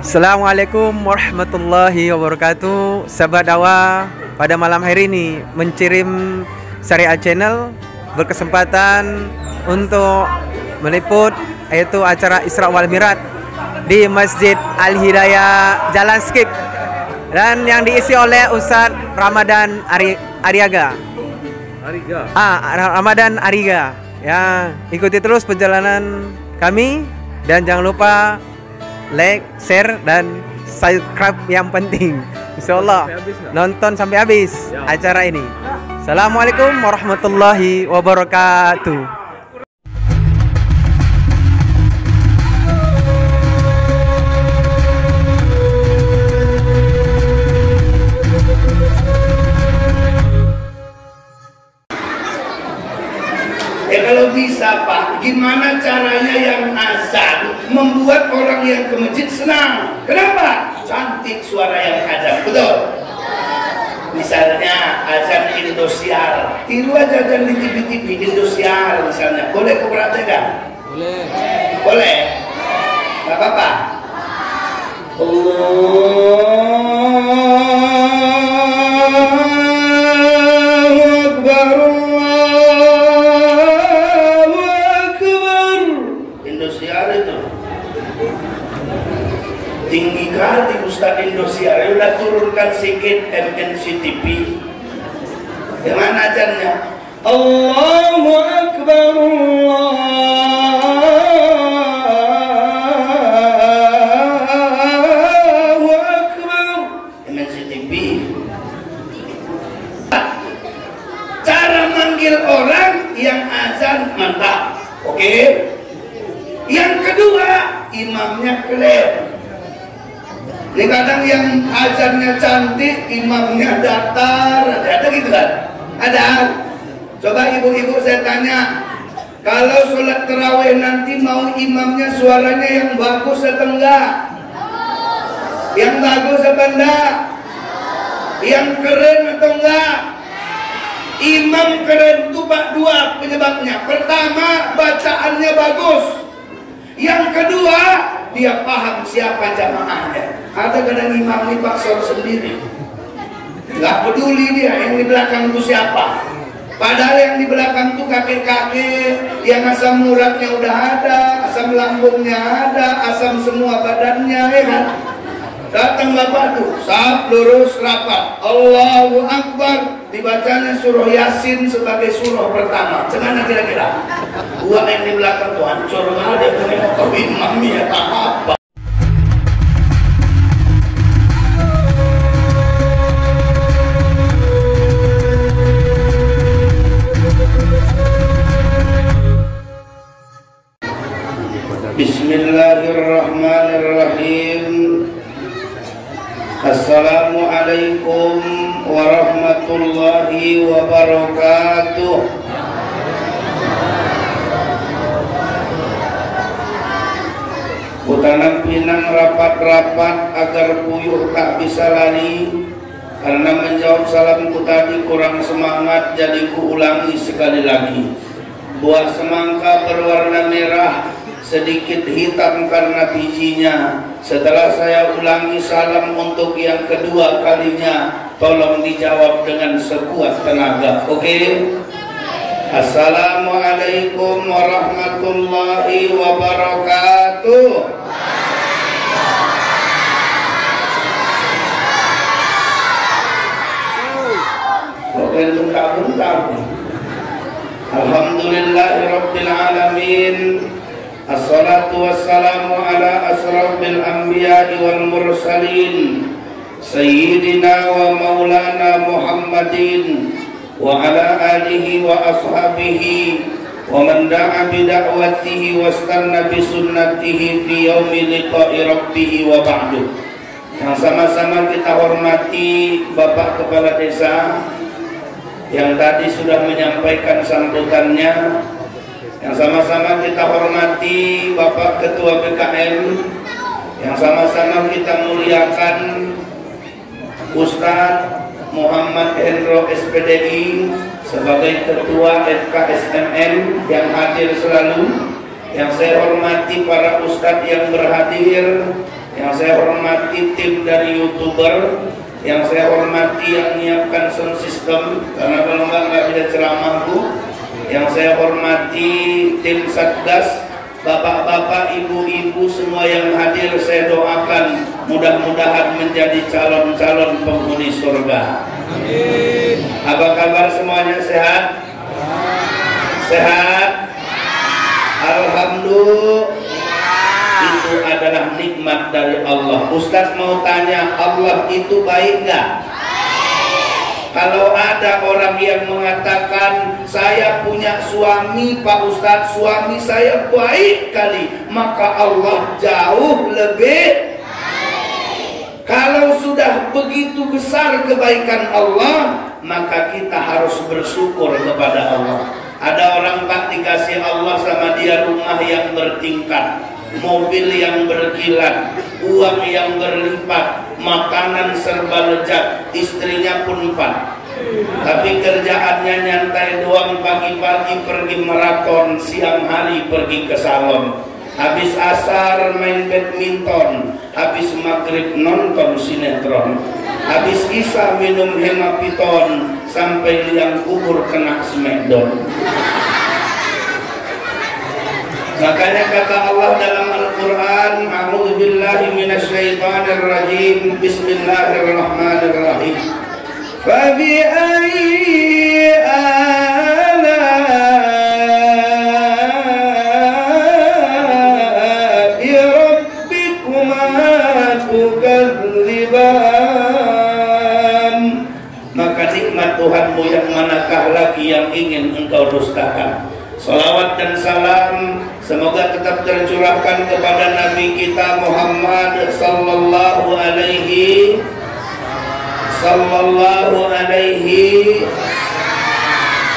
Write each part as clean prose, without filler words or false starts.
Assalamualaikum warahmatullahi wabarakatuh. Sahabat dakwah, pada malam hari ini Mencirim Syariah Channel berkesempatan untuk meliput yaitu acara Isra wal Mi'raj di Masjid Al Hidayah Jalan Skip, dan yang diisi oleh Ustadz Ramadan Ariga. Ramadan Ariga. Ya, ikuti terus perjalanan kami dan jangan lupa like, share, dan subscribe yang penting. Insyaallah nonton sampai habis acara ini. Assalamualaikum warahmatullahi wabarakatuh. Kalau bisa Pak, gimana caranya yang azan membuat orang yang ke masjid senang? Kenapa? Cantik suara yang azan, betul? Misalnya azan Indosiar, tiru aja azan di TV-TV Indosiar misalnya. Boleh kuperhatikan? Boleh. Boleh? Gak apa-apa? Tinggi kali Ustadz Indosiar, ya udah turunkan sedikit MNCTV. Dengan ajannya Allahu Akbar, Allahu Akbar, MNCTV. Cara manggil orang yang azan mantap, oke? Yang kedua, imamnya clear. Ini kadang yang azannya cantik, imamnya datar, ada gitu kan? Ada. Coba ibu-ibu saya tanya, kalau sholat tarawih nanti mau imamnya suaranya yang bagus atau enggak? Yang bagus apa enggak? Yang keren atau enggak? Imam keren itu dua penyebabnya. Pertama, bacaannya bagus. Yang kedua, dia paham siapa jamaahnya. Ada kadang imam ini Pak Sor sendiri, nggak peduli dia yang di belakang itu siapa. Padahal yang di belakang itu kakek-kakek yang asam uratnya udah ada, asam lambungnya ada, asam semua badannya, ya kan? Datang bapak tuh, saf lurus rapat, Allahu Akbar, dibacanya surah Yasin sebagai surah pertama. Gimana kira-kira? Gua yang di belakang tuh hancur, ada punya motor imam ya apa? Bismillahirrahmanirrahim. Assalamualaikum warahmatullahi wabarakatuh. Kutanam pinang rapat-rapat agar puyuh tak bisa lari. Karena menjawab salamku tadi kurang semangat, jadi kuulangi sekali lagi. Buah semangka berwarna merah, sedikit hitam karena bijinya. Setelah saya ulangi salam untuk yang kedua kalinya, tolong dijawab dengan sekuat tenaga. Oke? Assalamualaikum warahmatullahi wabarakatuh. Oke, bentar-bentar. Alhamdulillahirabbil alamin. Assalatu wassalamu ala asrafil anbiya'i wal mursalin Sayyidina wa maulana Muhammadin wa ala alihi wa ashabihi wa man da'a bida'watihi wa istanna bisunnatihi fi yaumi liqa'i rabbih wa ba'du. Yang sama-sama kita hormati Bapak Kepala Desa yang tadi sudah menyampaikan sambutannya. Yang sama-sama kita hormati Bapak Ketua BKM, yang sama-sama kita muliakan Ustadz Muhammad Hendro SPDI sebagai Ketua FKSMN yang hadir selalu, yang saya hormati para ustadz yang berhadir, yang saya hormati tim dari YouTuber, yang saya hormati yang menyiapkan sound system, karena kalau nggak bisa ceramah Bu. Yang saya hormati tim Satgas, bapak-bapak, ibu-ibu semua yang hadir, saya doakan mudah-mudahan menjadi calon-calon penghuni surga. Amin. Apa kabar semuanya, sehat? Sehat? Alhamdulillah. Itu adalah nikmat dari Allah. Ustadz mau tanya, Allah itu baik nggak? Kalau ada orang yang mengatakan saya punya suami Pak Ustadz, suami saya baik kali, maka Allah jauh lebih baik. Kalau sudah begitu besar kebaikan Allah, maka kita harus bersyukur kepada Allah. Ada orang Pak dikasih Allah sama dia rumah yang bertingkat, mobil yang berkilat, uang yang berlipat, makanan serba lezat, istrinya pun 4. Tapi kerjaannya nyantai doang, pagi-pagi pergi maraton, siang hari pergi ke salon. Habis asar main badminton, habis maghrib nonton sinetron, habis isya minum hemapiton, sampai liang kubur kena smackdown. Makanya kata Allah dalam Al-Quran, A'udzubillahi minasyaitonirrajim, Bismillahirrahmanirrahim. Fabi'ayyi ala'i rabbikuma tukadziban. Maka nikmat Tuhanmu yang manakah lagi yang ingin engkau dustakan. Salawat dan salam semoga tetap tercurahkan kepada Nabi kita Muhammad sallallahu alaihi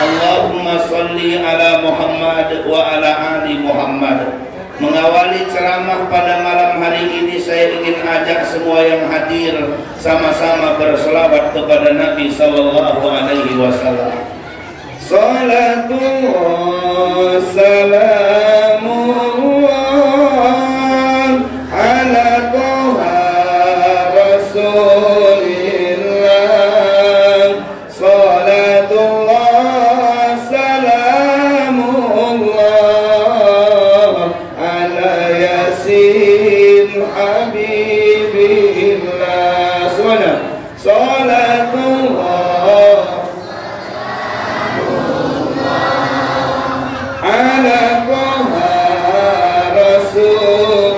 Allahumma salli ala Muhammad wa ala ali Muhammad. Mengawali ceramah pada malam hari ini, saya ingin ajak semua yang hadir sama-sama berselawat kepada Nabi sallallahu alaihi wasallam. Salatullah salamullah ala Taha Rasulillah. Salatullah salamullah ala Yasin Habibillah. Salatullah ala Taha Rasul.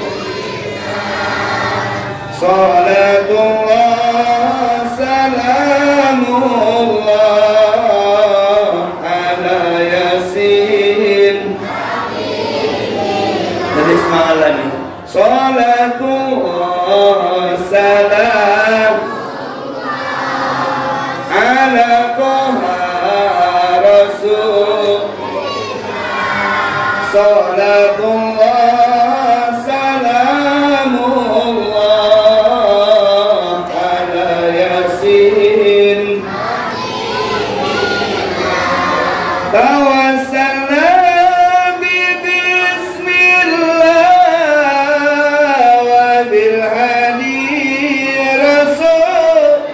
Salatullah salamullah ala Yasin. Jadi semalam ini salatullah salam ala Taha Rasul. Salatullah salamullah ala Yasin. Tawassalna bi bismillah wa bil hadi rasul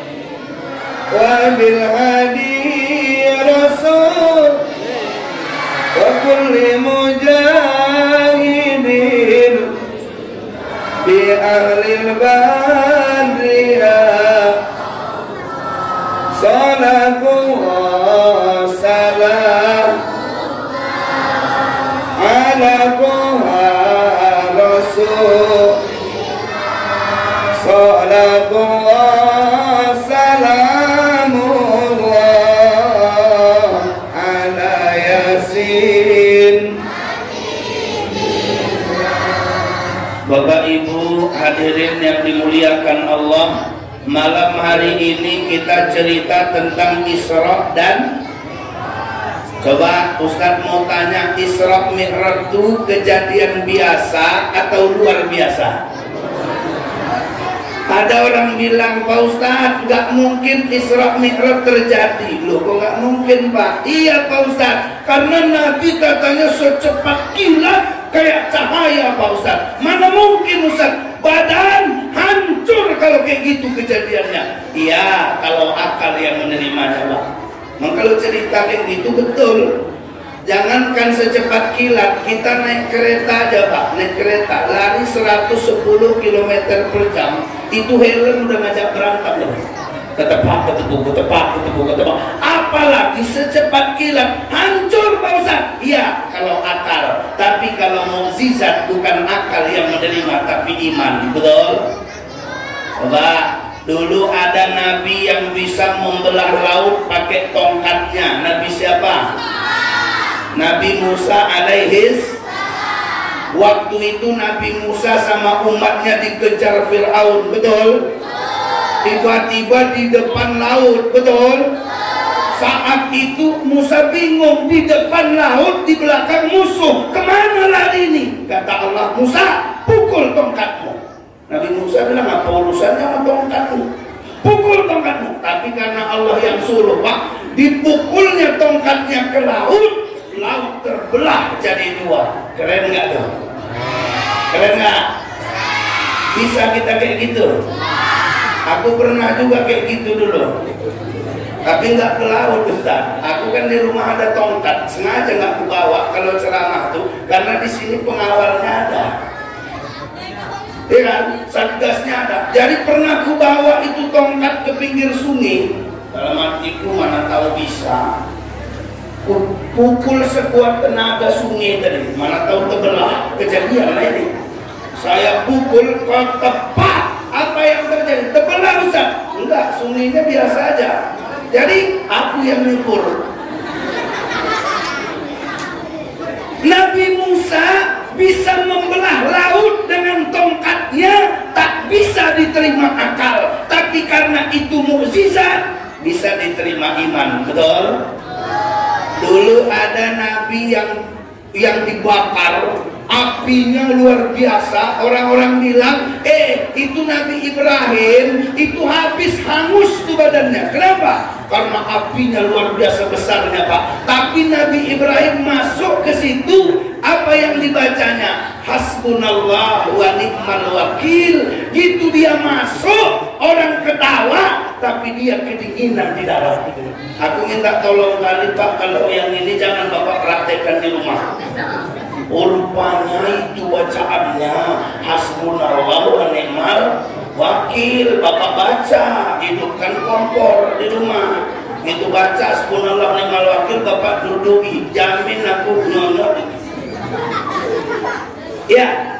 wa bil hadi rasul wa kulli mujahidin bi ahlil badriyah. Salatullah salam ala Taha Rasul. Salatullah salamullah ala Yasin. Bapak Ibu hadirin yang dimuliakan Allah, malam hari ini kita cerita tentang Isra dan coba Ustadz mau tanya, Isra Mi'raj itu kejadian biasa atau luar biasa? Ada orang bilang, Pak Ustadz nggak mungkin Isra Mi'raj terjadi. Loh kok nggak mungkin Pak? Iya Pak Ustadz, karena Nabi katanya secepat kilat kayak cahaya Pak Ustaz. Mana mungkin Ustaz, badan hancur kalau kayak gitu kejadiannya. Iya, kalau akal yang menerimanya Pak. Kalau cerita kayak gitu betul. Jangankan secepat kilat, kita naik kereta aja Pak, naik kereta lari 110 km per jam, itu helm udah ngajak berantem loh. Ketepak, ketepak. Apalagi secepat kilat, hancur Pak Ustaz. Iya, kalau akal. Tapi kalau mukjizat bukan akal yang menerima, tapi iman. Betul? Coba, dulu ada nabi yang bisa membelah laut pakai tongkatnya. Nabi siapa? Nabi Musa alaihis. Waktu itu Nabi Musa sama umatnya dikejar Fir'aun. Betul? Tiba-tiba di depan laut. Betul? Saat itu Musa bingung, di depan laut, di belakang musuh, kemana lari ini? Kata Allah, Musa, pukul tongkatmu. Nabi Musa bilang, apa urusannya sama tongkatmu? Pukul tongkatmu. Tapi karena Allah yang suruh Pak, dipukulnya tongkatnya ke laut, laut terbelah jadi dua. Keren nggak tuh? Keren nggak? Bisa kita kayak gitu? Aku pernah juga kayak gitu dulu, tapi nggak ke laut Ustaz. Aku kan di rumah ada tongkat, sengaja nggak kubawa kalau ceramah tuh, karena di sini pengawalnya ada, ya kan? Satgasnya ada. Jadi pernah kubawa itu tongkat ke pinggir sungai. Dalam hatiku mana tahu bisa. Pukul sekuat tenaga sungai tadi, mana tahu terbelah. Kejadian lah ini. Saya pukul kok tepat. Apa yang terjadi? Terbelah Ustaz? Enggak, sungainya biasa aja. Jadi aku yang nyukur. Nabi Musa bisa membelah laut dengan tongkatnya, tak bisa diterima akal. Tapi karena itu mukjizat, bisa diterima iman. Betul? Dulu ada nabi yang dibakar, apinya luar biasa. Orang-orang bilang, itu Nabi Ibrahim, itu habis hangus tuh badannya. Kenapa? Karena apinya luar biasa besarnya Pak. Tapi Nabi Ibrahim masuk ke situ, apa yang dibacanya? Hasbunallah wa ni'mal wakil. Gitu dia masuk, orang ketawa, tapi dia kedinginan di dalam. Aku minta tolong kali Pak, kalau yang ini jangan Bapak praktekkan di rumah. Rupanya itu bacaannya hasbunallah wa ni'mal wakil. Bapak baca, hidupkan kompor di rumah, itu baca hasbunallah wa ni'mal wakil, Bapak duduki, jamin aku nyonok. Ya.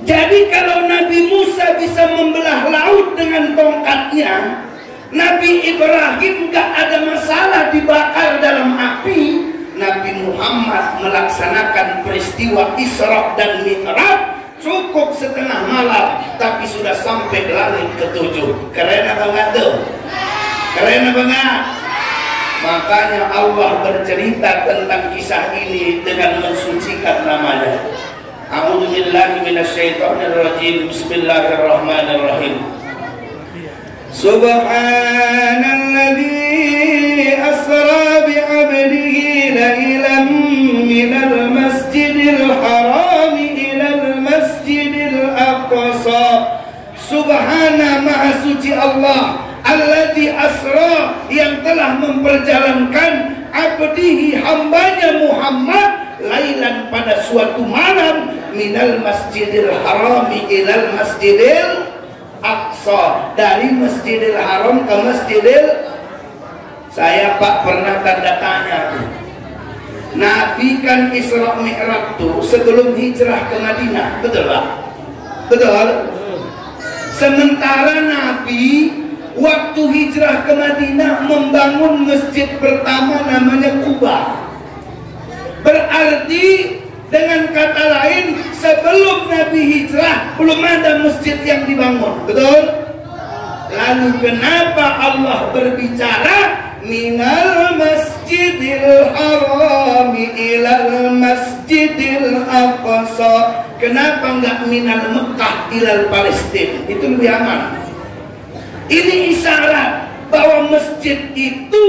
Jadi kalau Nabi Musa bisa membelah laut dengan tongkatnya, Nabi Ibrahim gak ada masalah dibakar dalam api. Nabi Muhammad melaksanakan peristiwa Isra dan Mi'raj cukup setengah malam, tapi sudah sampai langit ke-7. Keren apa enggak tuh? Keren apa enggak? Makanya Allah bercerita tentang kisah ini dengan mensucikan namanya. A'udzubillahi minasyaitonirrajim. Bismillahirrahmanirrahim. Subhanalladzi asra bi'abdihi laylan minal masjidil haram ilal masjidil aqsa. Subhana, maha suci Allah, alladzi asra, yang telah memperjalankan, abdihi, hambanya Muhammad, lailan, pada suatu malam, minal masjidil haram ilal masjidil aqsa, dari Masjidil Haram ke Masjidil. Saya Pak pernah tanda tanya tuh, Nabi kan Isra Mi'raj tuh sebelum hijrah ke Madinah, betul Pak? Betul? Sementara Nabi waktu hijrah ke Madinah membangun masjid pertama namanya Kuba. Berarti dengan kata lain, sebelum Nabi hijrah belum ada masjid yang dibangun. Betul? Lalu kenapa Allah berbicara minal masjidil haram ilal masjidil aqsa? Kenapa enggak minal Mekah ilal Palestina? Itu lebih aman. Ini isyarat bahwa masjid itu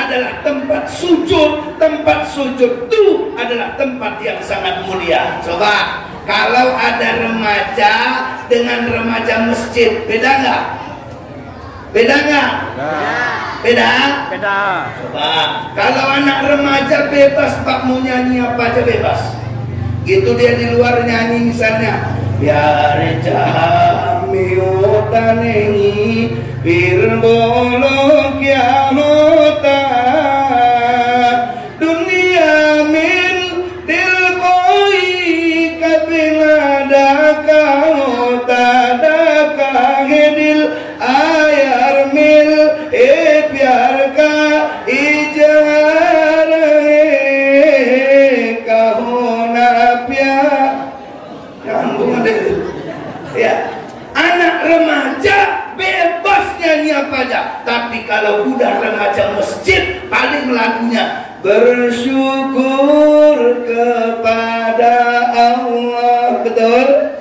adalah tempat sujud. Tempat sujud itu adalah tempat yang sangat mulia. Coba, kalau ada remaja dengan remaja masjid, beda nggak? Beda nggak? Beda? Beda. Coba, kalau anak remaja bebas, Pak mau nyanyi apa aja bebas. Gitu dia di luar nyanyi misalnya, biar jami utanengi birbolo kya hota dunia min dil koi kabila daka hota daka hedil ayar mil pyar ka ijar kahona pyar. Ya, anak remaja bebas nyanyi apa aja. Tapi kalau udah remaja masjid, paling lagunya bersyukur kepada Allah. Betul?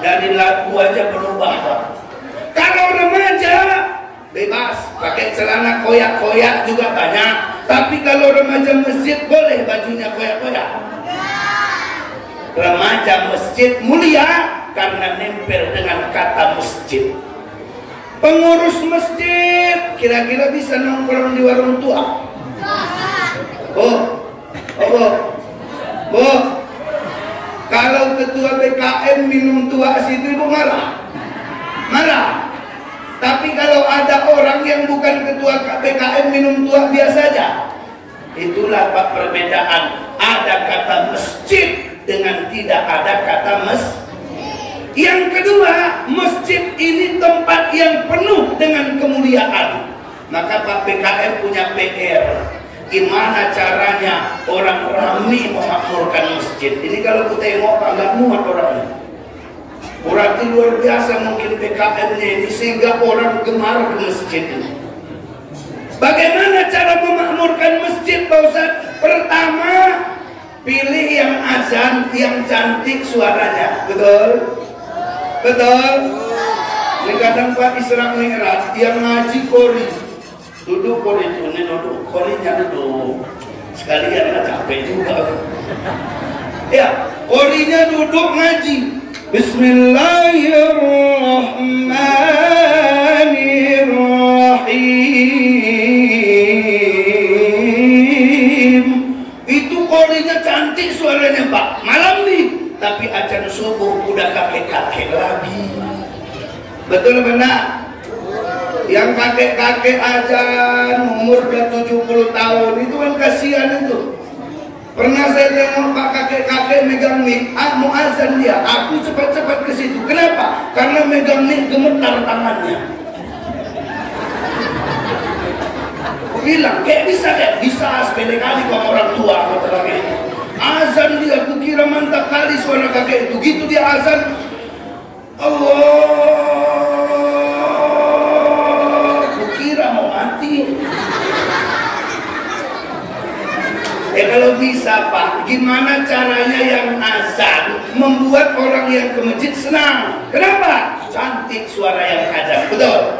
Dari lagu aja berubah. Kalau remaja bebas, pakai celana koyak-koyak juga banyak. Tapi kalau remaja masjid boleh bajunya koyak-koyak. Remaja masjid mulia karena nempel dengan kata masjid. Pengurus masjid kira-kira bisa nongkrong di warung tua? Kalau ketua BKM minum tua situ ibu marah. Tapi kalau ada orang yang bukan ketua BKM minum tua biasa aja. Itulah Pak perbedaan. Ada kata masjid dengan tidak ada kata masjid. Yang kedua, masjid ini tempat yang penuh dengan kemuliaan. Maka Pak BKM punya PR. Gimana caranya orang ramai memakmurkan masjid? Ini kalau kita tengok agak muat orangnya. Berarti luar biasa mungkin BKM-nya ini sehingga orang gemar ke masjid ini. Bagaimana cara memakmurkan masjid, Pak Ustaz? Pertama, pilih yang azan yang cantik suaranya. Betul? Betul? Ini kadang Pak Isra Mi'raj yang ngaji kori. Duduk kori itu, ini duduk. Korinya duduk. Sekalian lah capek juga. Ya, korinya duduk ngaji. Bismillahirrahmanirrahim. Itu korinya cantik suaranya Pak. Malam nih. Tapi ajan subuh udah kakek-kakek lagi. Betul benar? Yang kakek-kakek ajan umur udah 70 tahun itu kan kasihan itu. Pernah saya tengok Pak kakek-kakek megang mic, mau azan dia, aku cepat-cepat ke situ. Kenapa? Karena megang mic gemetar tangannya. Aku bilang, kayak bisa sepele kali kalau orang tua kata kakek itu. Azan dia, aku kira mantap kali suara kakek itu. Gitu dia azan, Allah, aku kira mau mati. Kalau bisa Pak, gimana caranya yang azan membuat orang yang ke masjid senang? Kenapa? Cantik suara yang azan, betul?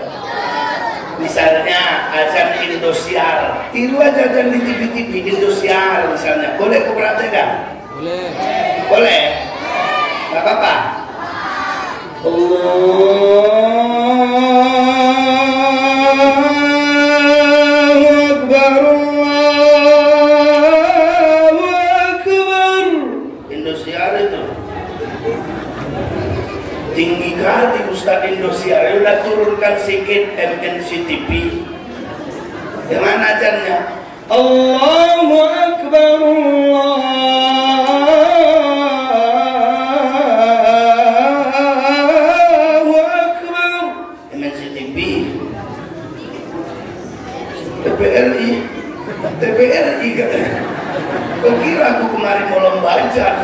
Misalnya azan Indosiar, tiru aja dan di TV-TV Indosiar misalnya. Boleh aku perhatikan? Boleh. Boleh? Gak apa-apa? Allahu Akbar, Allahu Akbar. Indosiar itu tinggi kali Ustaz Indosiar. Ya udah turunkan sedikit MNCTV. Dengan ajannya Allahu Akbar, Allahu Akbar. MNCTV, TVRI katanya. Kau kira aku kemarin mau lomba ajan?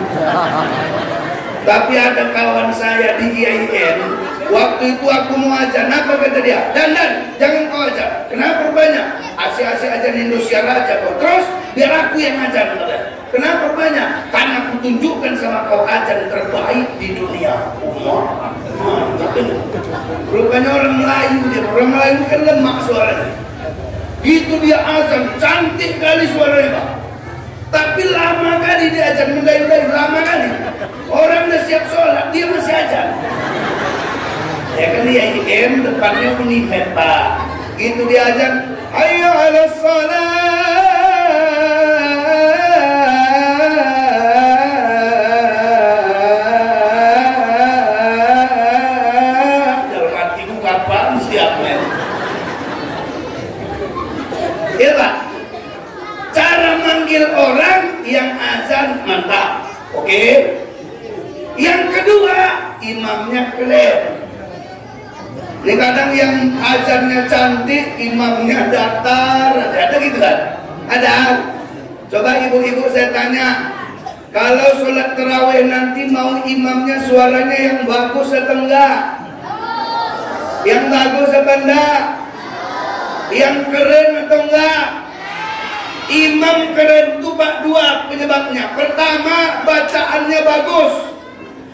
Tapi ada kawan saya di IAIN, waktu itu aku mau ajan, apa kata dia? Dan jangan kau ajan. Kenapa banyak? Asik-asik ajan Indosiar aja kau. Terus biar aku yang ajan. Kenapa banyak? Karena aku tunjukkan sama kau ajan terbaik di dunia. Rupanya orang Melayu dia. Orang Melayu kan lemak suaranya. Gitu dia azan, cantik kali suaranya Pak. Tapi lama kali dia azan, mendayu-dayu, lama kali. Orang udah siap sholat, dia masih azan. Ya kan dia IM, depannya unimed Pak. Gitu dia azan, hayya 'alas shalah. Dalam hatiku kapan siapnya? Ya Pak, cara manggil orang yang azan mantap, oke. Yang kedua, imamnya keren. Ini kadang yang azannya cantik, imamnya datar, ada gitu kan? Ada. Coba ibu-ibu saya tanya, kalau sholat tarawih nanti mau imamnya suaranya yang bagus atau enggak? Yang bagus apa enggak? Yang keren atau enggak? Imam keren itu Pak dua penyebabnya. Pertama, bacaannya bagus.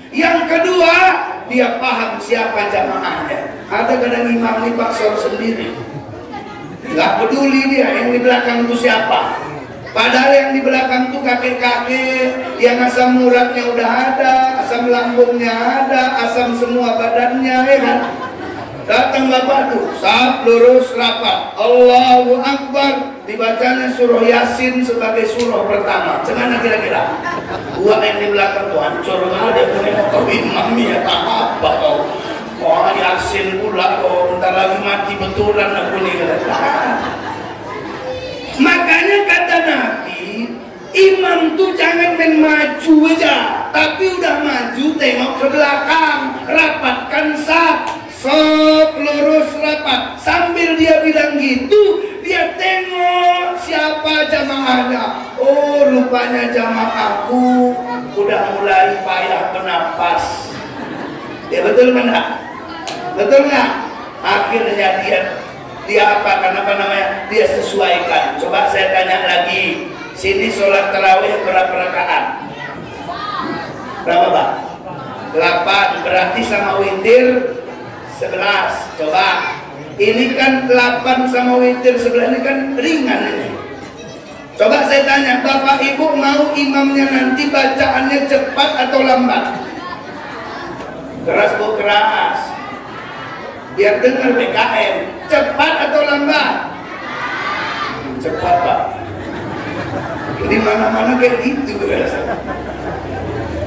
Yang kedua, dia paham siapa jamaahnya. Ada kadang imam ini Pak sor sendiri, nggak peduli dia yang di belakang itu siapa. Padahal yang di belakang itu kakek-kakek yang asam uratnya udah ada, asam lambungnya ada, asam semua badannya, ya kan? Datang bapak tuh, saf lurus rapat, Allahu Akbar, dibacanya surah Yasin sebagai surah pertama. Gimana kira-kira? Gua yang di belakang tuh hancur, ada yang mau imamnya tak apa kau. Oh Yasin pula kau, bentar lagi mati betulan aku nih. Makanya kata Nabi, imam tuh jangan main maju aja, tapi udah maju tengok ke belakang, rapatkan saf. Sok lurus rapat. Sambil dia bilang gitu, dia tengok siapa jamaahnya. Oh rupanya jamaahku udah mulai payah bernapas. Ya betul kan? Betul nggak? Akhirnya dia apa namanya? Dia sesuaikan. Coba saya tanya lagi. Sini sholat tarawih berapa rakaat? Berapa Pak? 8. Berarti sama witir 11. Coba ini kan 8 sama witir 11, ini kan ringan ini. Coba saya tanya, Bapak Ibu mau imamnya nanti bacaannya cepat atau lambat? Keras Bu, keras, biar dengar PKM. Cepat atau lambat? Cepat Pak. Di mana-mana kayak gitu rasanya.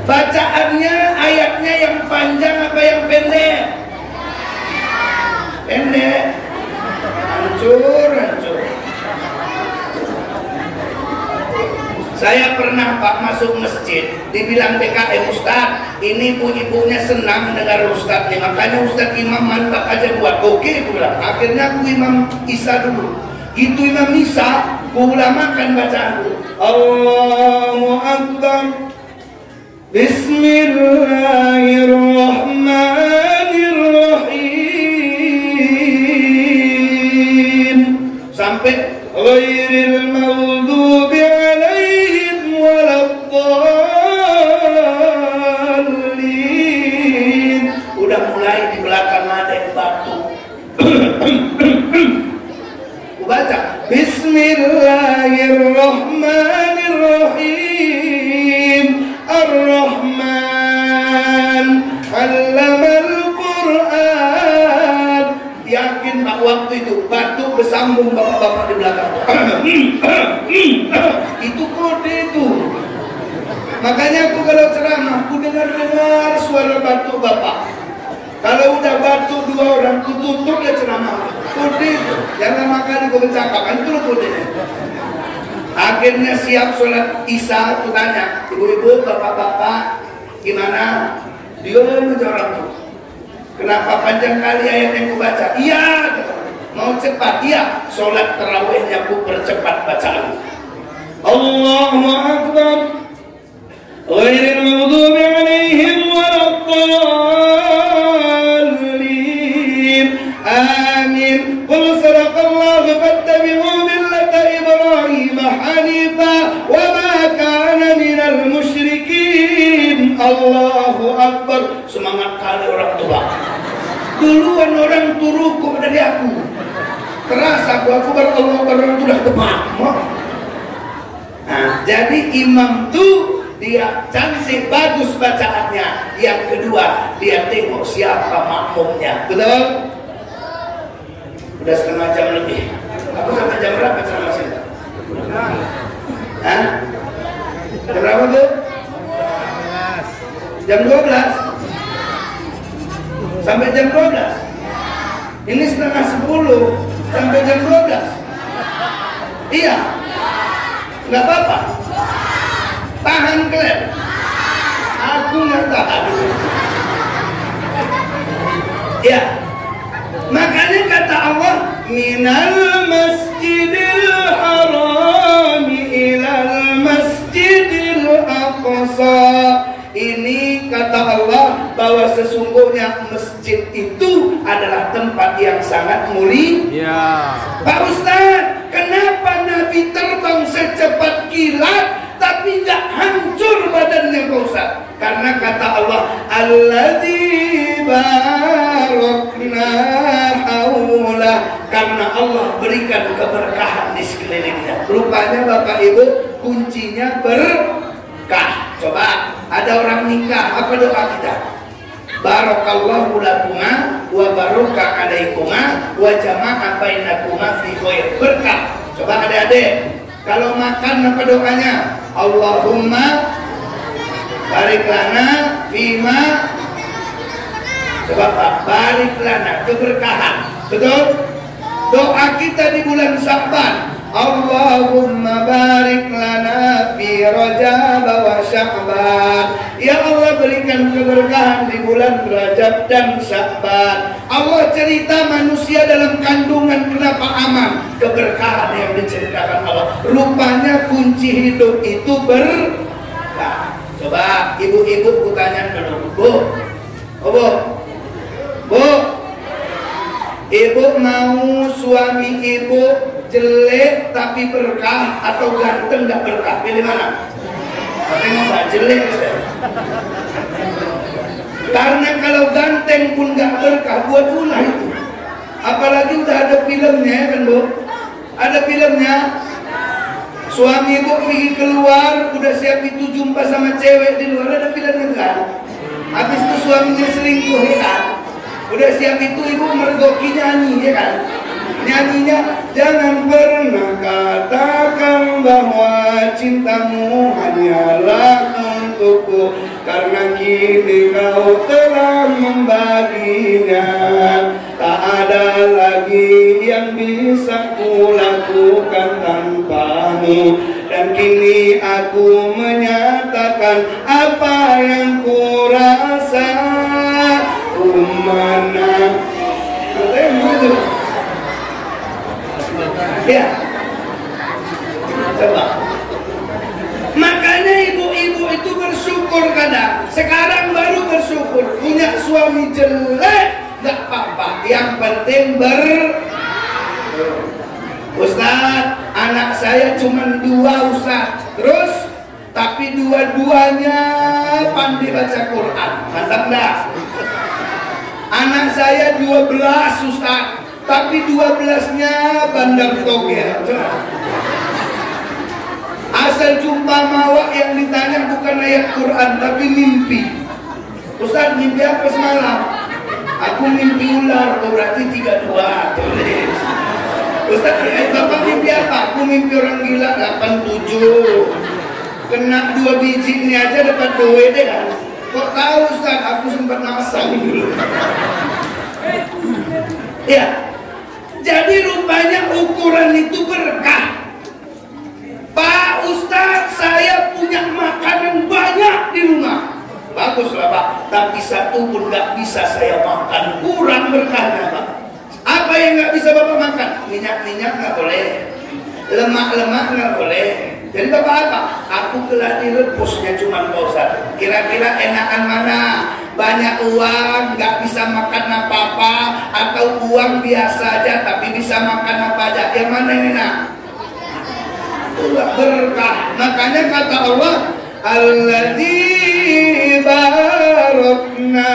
Bacaannya ayatnya yang panjang apa yang pendek? Pendek. Hancur. Saya pernah Pak masuk masjid, dibilang PKM, Ustaz, ini ibu-ibunya senang dengar Ustaz nih, makanya Ustaz imam mantap aja buat. Oke, aku bilang. Akhirnya aku imam Isa dulu. Gitu imam Isa, aku ulamakan bacaanku. Allahu Akbar. Bismillahirrahmanirrahim. Sampai ghairil maghdubi alaihim waladdallin. Udah mulai di belakang ada yang batuk. Baca Bismillahirrahmanirrahim. Ar-Rahman 'allamal Qur'an. Yakin Pak waktu itu batuk bersambung bapak-bapak di belakang. Itu kode itu. Makanya aku kalau ceramah, aku dengar suara batuk bapak. Kalau udah batuk 2 orang, aku tutup ya ceramah. Kode itu. Jangan lama kali gue bercakap, itu loh kodenya. Akhirnya siap sholat Isya, aku tanya, ibu-ibu, bapak-bapak, gimana? Dia menjawab tuh. Kenapa panjang kali ayat yang aku baca? Iya, mau cepat? Iya, sholat tarawihnya aku percepat bacaan. Allahu Akbar. Ghairil maghdubi alaihim waladdallin. Amin. Qul sadaqallahu fattabi'u millata Ibrahim hanifa wa ma kana minal musyrikin. Allahu Akbar. Semangat kali orang tua. Duluan orang tuh rukuk dari aku. terasa aku Allah baru sudah tepat. Nah, jadi imam tuh dia cantik bagus bacaannya. Yang kedua, dia tengok siapa makmumnya. Betul? Udah setengah jam lebih. Aku sampai jam berapa ceramah sini? Hah? Jam berapa tuh? Jam 12? Sampai jam 12? Ini setengah 10 sampai jam 12? Iya? Nggak apa-apa? Tahan kalian? Aku nggak tahan. Ya, makanya kata Allah, minal masjidil harami ilal masjidil aqsa. Ini kata Allah bahwa sesungguhnya masjid itu adalah tempat yang sangat mulia. Pak Ustaz, kenapa Nabi terbang secepat kilat tapi nggak hancur badannya Pak Ustaz? Karena kata Allah, alladzi barakna haula, karena Allah berikan keberkahan di sekelilingnya. Rupanya Bapak Ibu, kuncinya berkah. Coba, ada orang nikah, apa doa kita? Barakallahu lakuma wa baraka alaikuma wa jama'a bainakuma fi khair. Berkah. Coba adik-adik, kalau makan apa doanya? Allahumma barik lana fima. Coba Pak, barik lana, keberkahan. Betul? Doa kita di bulan Sya'ban, Allahumma barik lana fi Rajab wa Sya'ban. Ya Allah, berikan keberkahan di bulan Rajab dan Sya'ban. Allah cerita manusia dalam kandungan kenapa aman? Keberkahan yang diceritakan Allah. Rupanya kunci hidup itu berkah. Coba ibu-ibu ku tanya dulu, Bu. Oh, Bu, ibu mau suami ibu jelek tapi berkah atau ganteng gak berkah? Pilih mana? Tengok gak jelek. Karena kalau ganteng pun gak berkah, buat pula itu. Apalagi udah ada filmnya ya kan Bu? Ada filmnya. Suami ibu pergi keluar, udah siap itu jumpa sama cewek di luar, ada filmnya kan? Habis itu suaminya selingkuh ya kan? Udah siap itu ibu mergoki nyanyi ya kan? Nyanyinya, jangan pernah katakan bahwa cintamu hanyalah untukku, karena kini kau telah membaginya. Tak ada lagi yang bisa kulakukan tanpamu, dan kini aku menyatakan apa yang ku rasa. Umana itu. Ya, coba. Makanya ibu-ibu itu bersyukur kadang. Sekarang baru bersyukur punya suami jelek, gak apa-apa. Yang penting Ustaz, anak saya cuma 2 Ustaz. Terus, tapi dua-duanya pandai baca Quran. Mantap enggak? Anak saya 12 Ustaz, tapi 12-nya bandar togel. Asal jumpa mawak yang ditanya bukan ayat Quran tapi mimpi. Ustaz, mimpi apa semalam? Aku mimpi ular, berarti 32. Tulis. Ustaz, Bapak mimpi apa? Aku mimpi orang gila 87. Kena 2 biji ini aja dapat duit deh kan? Kok tahu Ustaz? Aku sempat masang dulu. Ya, jadi rupanya ukuran itu berkah. Pak Ustaz, saya punya makanan banyak di rumah. Baguslah Pak, tapi satu pun gak bisa saya makan. Kurang berkahnya Pak. Apa yang gak bisa Bapak makan? Minyak-minyak gak boleh, lemak-lemak gak boleh. Jadi Bapak apa? Aku telah direbusnya cuma Pak Ustaz. Kira-kira enakan mana? Banyak uang, gak bisa makan apa-apa, atau uang biasa aja tapi bisa makan apa aja? Yang mana yang enak? Berkah. Makanya kata Allah, alladzi barakna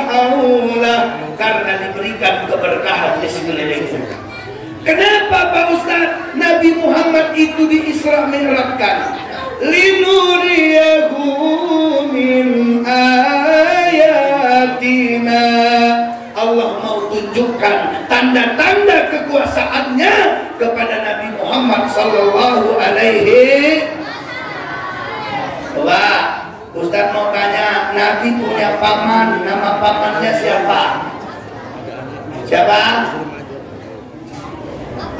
haula, karena diberikan keberkahan di sekelilingnya. Kenapa Pak Ustadz Nabi Muhammad itu di Isra Mi'rajkan? Linuriyahu min ayatina. Allah mau tunjukkan tanda-tanda kekuasaannya kepada Nabi Muhammad sallallahu alaihi. Coba Ustadz mau tanya, Nabi punya paman, nama pamannya siapa? Siapa?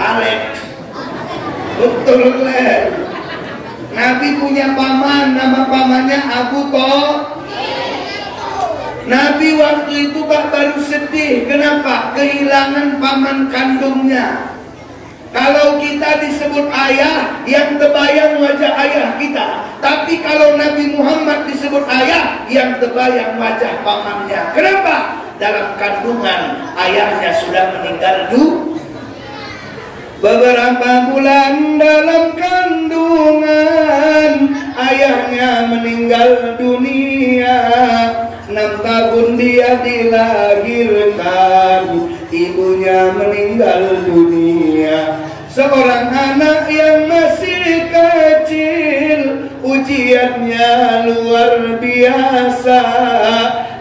Alex. Betul Len. Nabi punya paman, nama pamannya Abu Thalib. Nabi waktu itu baru sedih. Kenapa? Kehilangan paman kandungnya. Kalau kita disebut ayah, yang terbayang wajah ayah kita. Tapi kalau Nabi Muhammad disebut ayah, yang terbayang wajah pamannya. Kenapa? Dalam kandungan ayahnya sudah meninggal dulu. Beberapa bulan dalam kandungan, ayahnya meninggal dunia. 6 tahun dia dilahirkan, ibunya meninggal dunia. Seorang anak yang masih kecil, ujiannya luar biasa.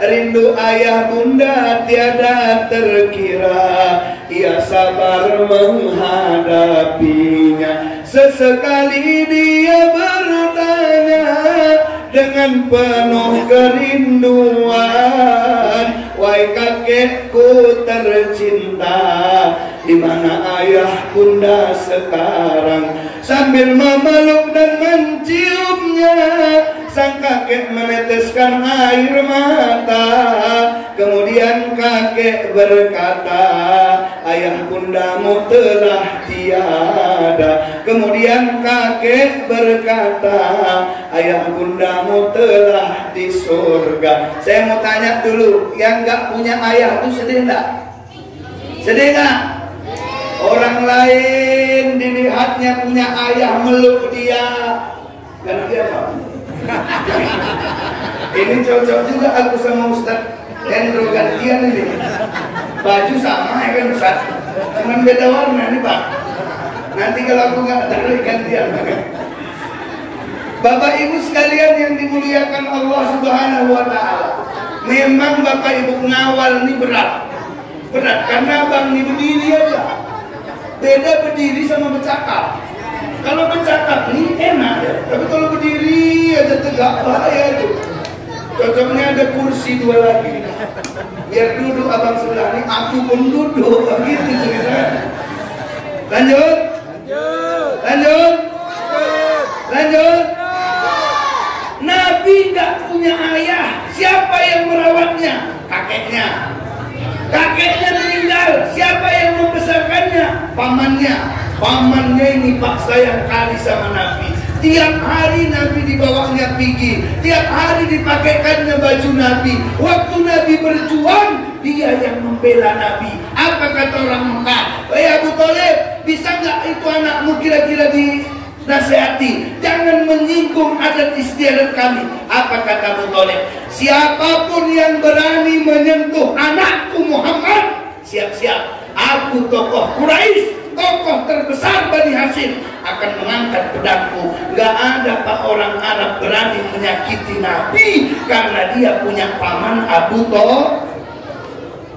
Rindu ayah bunda tiada terkira, ia sabar menghadapinya. Sesekali dia bertanya dengan penuh kerinduan, wahai kakekku tercinta, di mana ayah bunda sekarang? Sambil memeluk dan menciumnya, sang kakek meneteskan air mata. Kemudian kakek berkata, ayah bundamu telah tiada. Kemudian kakek berkata, ayah bundamu telah di surga. Saya mau tanya dulu, yang gak punya ayah itu sedih gak? Sedih gak? Orang lain dilihatnya punya ayah, meluk dia. Dan dia apa? Ini cocok juga aku sama Ustadz Hendro gantian ini. Baju sama ya kan Ustaz, cuman beda warna nih Pak. Nanti kalau aku nggak tarik gantian. Bapak Ibu sekalian yang dimuliakan Allah Subhanahu Wa Taala, memang Bapak Ibu ngawal ini berat karena abang ini berdiri aja. Beda berdiri sama bercakap. Kalau bercakap nih enak ya, tapi kalau berdiri aja tegak bahaya tuh. Cocoknya ada kursi 2 lagi, biar duduk abang sebelah nih, aku pun duduk begitu ceritanya. Lanjut. Nabi nggak punya ayah, siapa yang merawatnya? Kakeknya meninggal, siapa yang membesarkannya? Pamannya ini Pak sayang kali sama Nabi. Tiap hari Nabi dibawanya pergi, tiap hari dipakaikannya baju Nabi. Waktu Nabi berjuang, dia yang membela Nabi. Apa kata orang Mekah? Abu Thalib, bisa nggak itu anakmu kira-kira dinasehati? Jangan menyinggung adat istiadat kami. Apa kata Abu Thalib? Siapapun yang berani menyentuh anakku Muhammad, siap-siap. Aku tokoh Quraisy, tokoh terbesar Bani Hashim, akan mengangkat pedangku. Gak ada Pak orang Arab berani menyakiti Nabi karena dia punya paman Abu Thalib.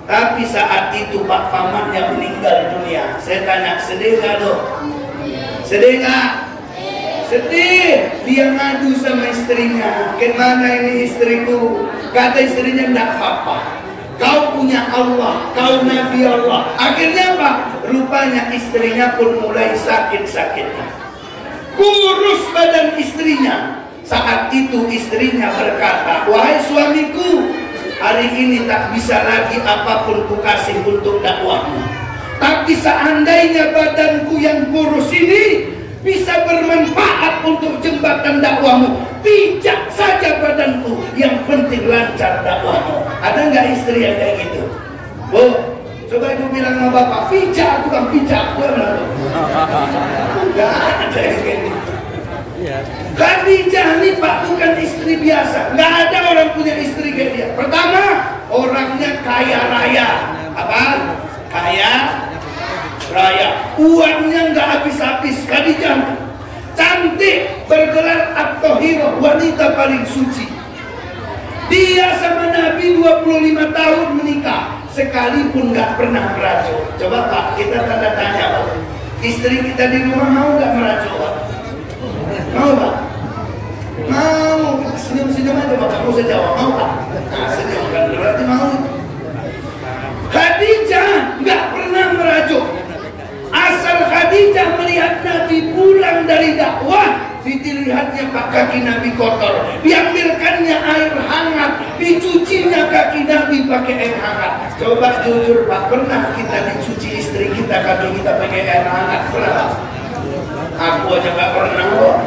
Tapi saat itu Pak pamannya meninggal dunia. Saya tanya, sedih gak loh? Sedih gak? Sedih. Dia ngadu sama istrinya, kemana ini istriku? Kata istrinya, enggak apa-apa, kau punya Allah, kau Nabi Allah. Akhirnya apa? Rupanya istrinya pun mulai sakit-sakitnya, kurus badan istrinya. Saat itu istrinya berkata, wahai suamiku, hari ini tak bisa lagi apapun ku kasih untuk dakwahmu. Tapi seandainya badanku yang kurus ini bisa bermanfaat untuk jembatan dakwahmu, pijak saja badanku, yang penting lancar dakwahmu. Ada nggak istri yang kayak gitu? Bu, coba ibu bilang sama bapak, pijak, bukan pijak. Nggak ada yang kayak gitu. Khadijah ini Pak bukan istri biasa. Nggak ada orang punya istri kayak dia. Pertama, orangnya kaya raya. Apa? Kaya raya, uangnya nggak habis-habis. Khadijah cantik, bergelar at-thahirah, wanita paling suci. Dia sama Nabi 25 tahun menikah, sekalipun nggak pernah meracuk. Coba Pak, kita tanda tanya Pak, istri kita di rumah mau nggak meracuk Pak? Mau Pak? Mau. Senyum-senyum aja Pak, kamu usah jawab. Mau Pak? Nah, senyum kan berarti mau. Khadijah nggak pernah meracuk. Asal Khadijah melihat Nabi pulang dari dakwah, dilihatnya Pak kaki Nabi kotor, diambilkannya air hangat, dicucinya kaki Nabi pakai air hangat. Coba jujur Pak, pernah kita dicuci istri kita kaki kita pakai air hangat? Pernah? Aku aja nggak pernah kok.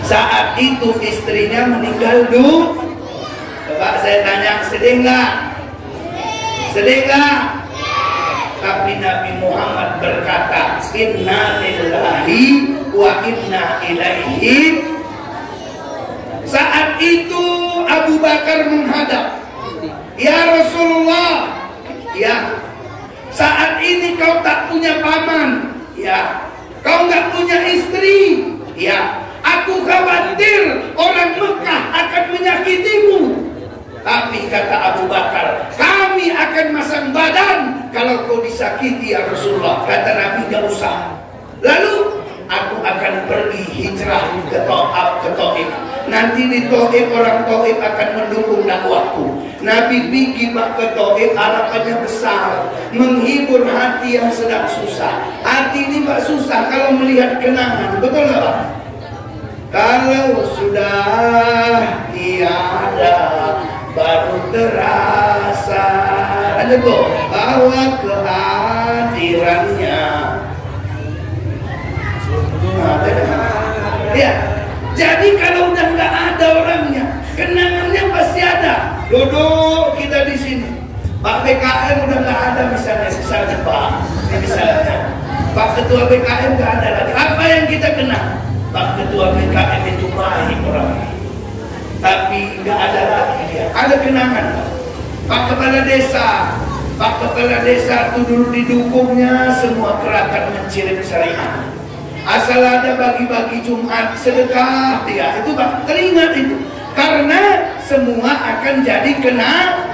Saat itu istrinya meninggal dulu. Coba saya tanya, sedih nggak? Sedih nggak? Tapi Nabi Muhammad berkata, inna lillahi wa inna ilaihi. Saat itu Abu Bakar menghadap, ya Rasulullah, ya, saat ini kau tak punya paman, ya, kau nggak punya istri, ya, aku khawatir orang Mekah akan menyakitimu. Tapi kata Abu Bakar, kami akan masang badan kalau kau disakiti ya Rasulullah. Kata Nabi, gak usah. Lalu aku akan pergi hijrah ke Taif. Nanti di Taif orang Taif akan mendukung dakwahku. Nabi pergi ke Taif, harapannya besar, menghibur hati yang sedang susah. Hati ini Pak susah kalau melihat kenangan, betul nggak Pak? Kalau sudah tiada baru terasa, ada kok bahwa kehadirannya. Ya, jadi kalau udah nggak ada orangnya, kenangannya pasti ada. Duduk kita di sini, Pak BKM udah nggak ada misalnya Pak, misalnya Pak Ketua BKM nggak ada lagi. Apa yang kita kenang? Pak Ketua BKM itu baik orangnya, tapi nggak ada lagi dia. Ada kenangan. Pak Kepala Desa itu dulu didukungnya semua gerakan mencirim syariah. Asal ada bagi-bagi Jumat sedekah dia, itu Pak teringat itu. Karena semua akan jadi kena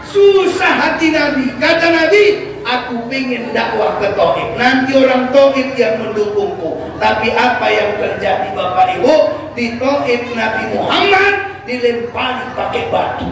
susah hati Nabi. Kata Nabi, aku pengen dakwah ke Taif. Nanti orang Taif yang mendukungku. Tapi apa yang terjadi Bapak Ibu? Di Taif Nabi Muhammad dilempari pakai batu,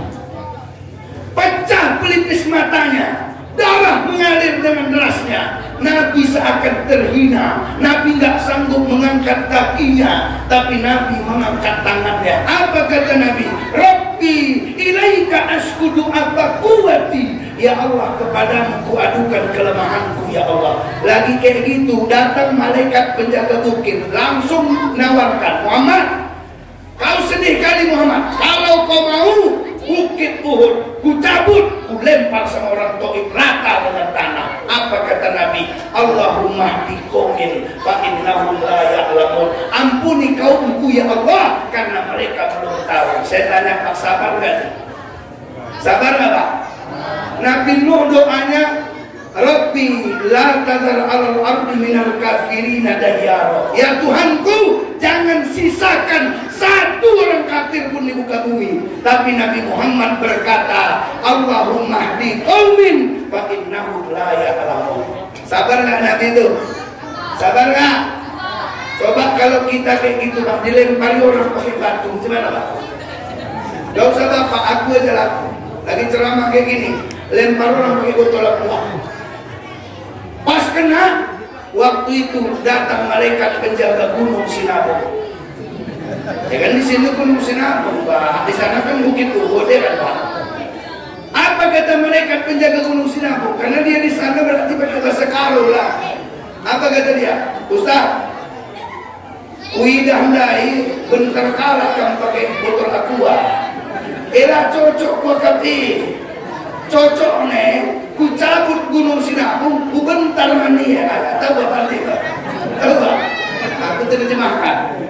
pecah pelipis matanya, darah mengalir dengan derasnya. Nabi seakan terhina. Nabi nggak sanggup mengangkat kakinya, tapi Nabi mengangkat tangannya. Apa kata Nabi? Rabbi ilaika askudu apa kuwati. Ya Allah, kepadamu ku adukan kelemahanku ya Allah. Lagi kayak gitu datang malaikat penjaga bukit, langsung nawarkan, Muhammad, kau sedih kali Muhammad, kalau kau mau bukit Uhud ku cabut, ku lempar sama orang Taif rata dengan tanah. Apa kata Nabi? Allahumma hdi qaumin fa innahum la ya'lamun. Ampuni kaumku ya Allah karena mereka belum tahu. Saya tanya Pak, sabar enggak? Sabar enggak Pak? Nabi Nuh doanya, Rabbi la tadar alal ardi minal kafirina dayyara. Ya Tuhanku, jangan sisakan satu orang kafir pun di muka bumi. Tapi Nabi Muhammad berkata, Allahumma hdi qaumin fa innahum la ya'lamun. Sabar nggak Nabi itu? Sabar nggak? Coba kalau kita kayak gitu Pak, dilempari orang pakai batu, gimana Pak? Gak usah Bapak, aku aja laku. Lagi ceramah kayak gini, lempar orang pakai botol aqua. Pas kena, waktu itu datang malaikat penjaga gunung Sinabung. Ya kan di sini gunung Sinabung Pak, di sana kan Bukit Uhud ya kan Pak. Apa kata malaikat penjaga gunung Sinabung? Karena dia di sana berarti pakai bahasa Karo lah. Apa kata dia? Ustaz, uidah ndai bentar kalah kan pakai botol aqua. Era cocok gua kati, cocok nih, ku cabut gunung Sinabung, ku bentar mani ya, tahu apa artinya? Tahu tak? Aku terjemahkan.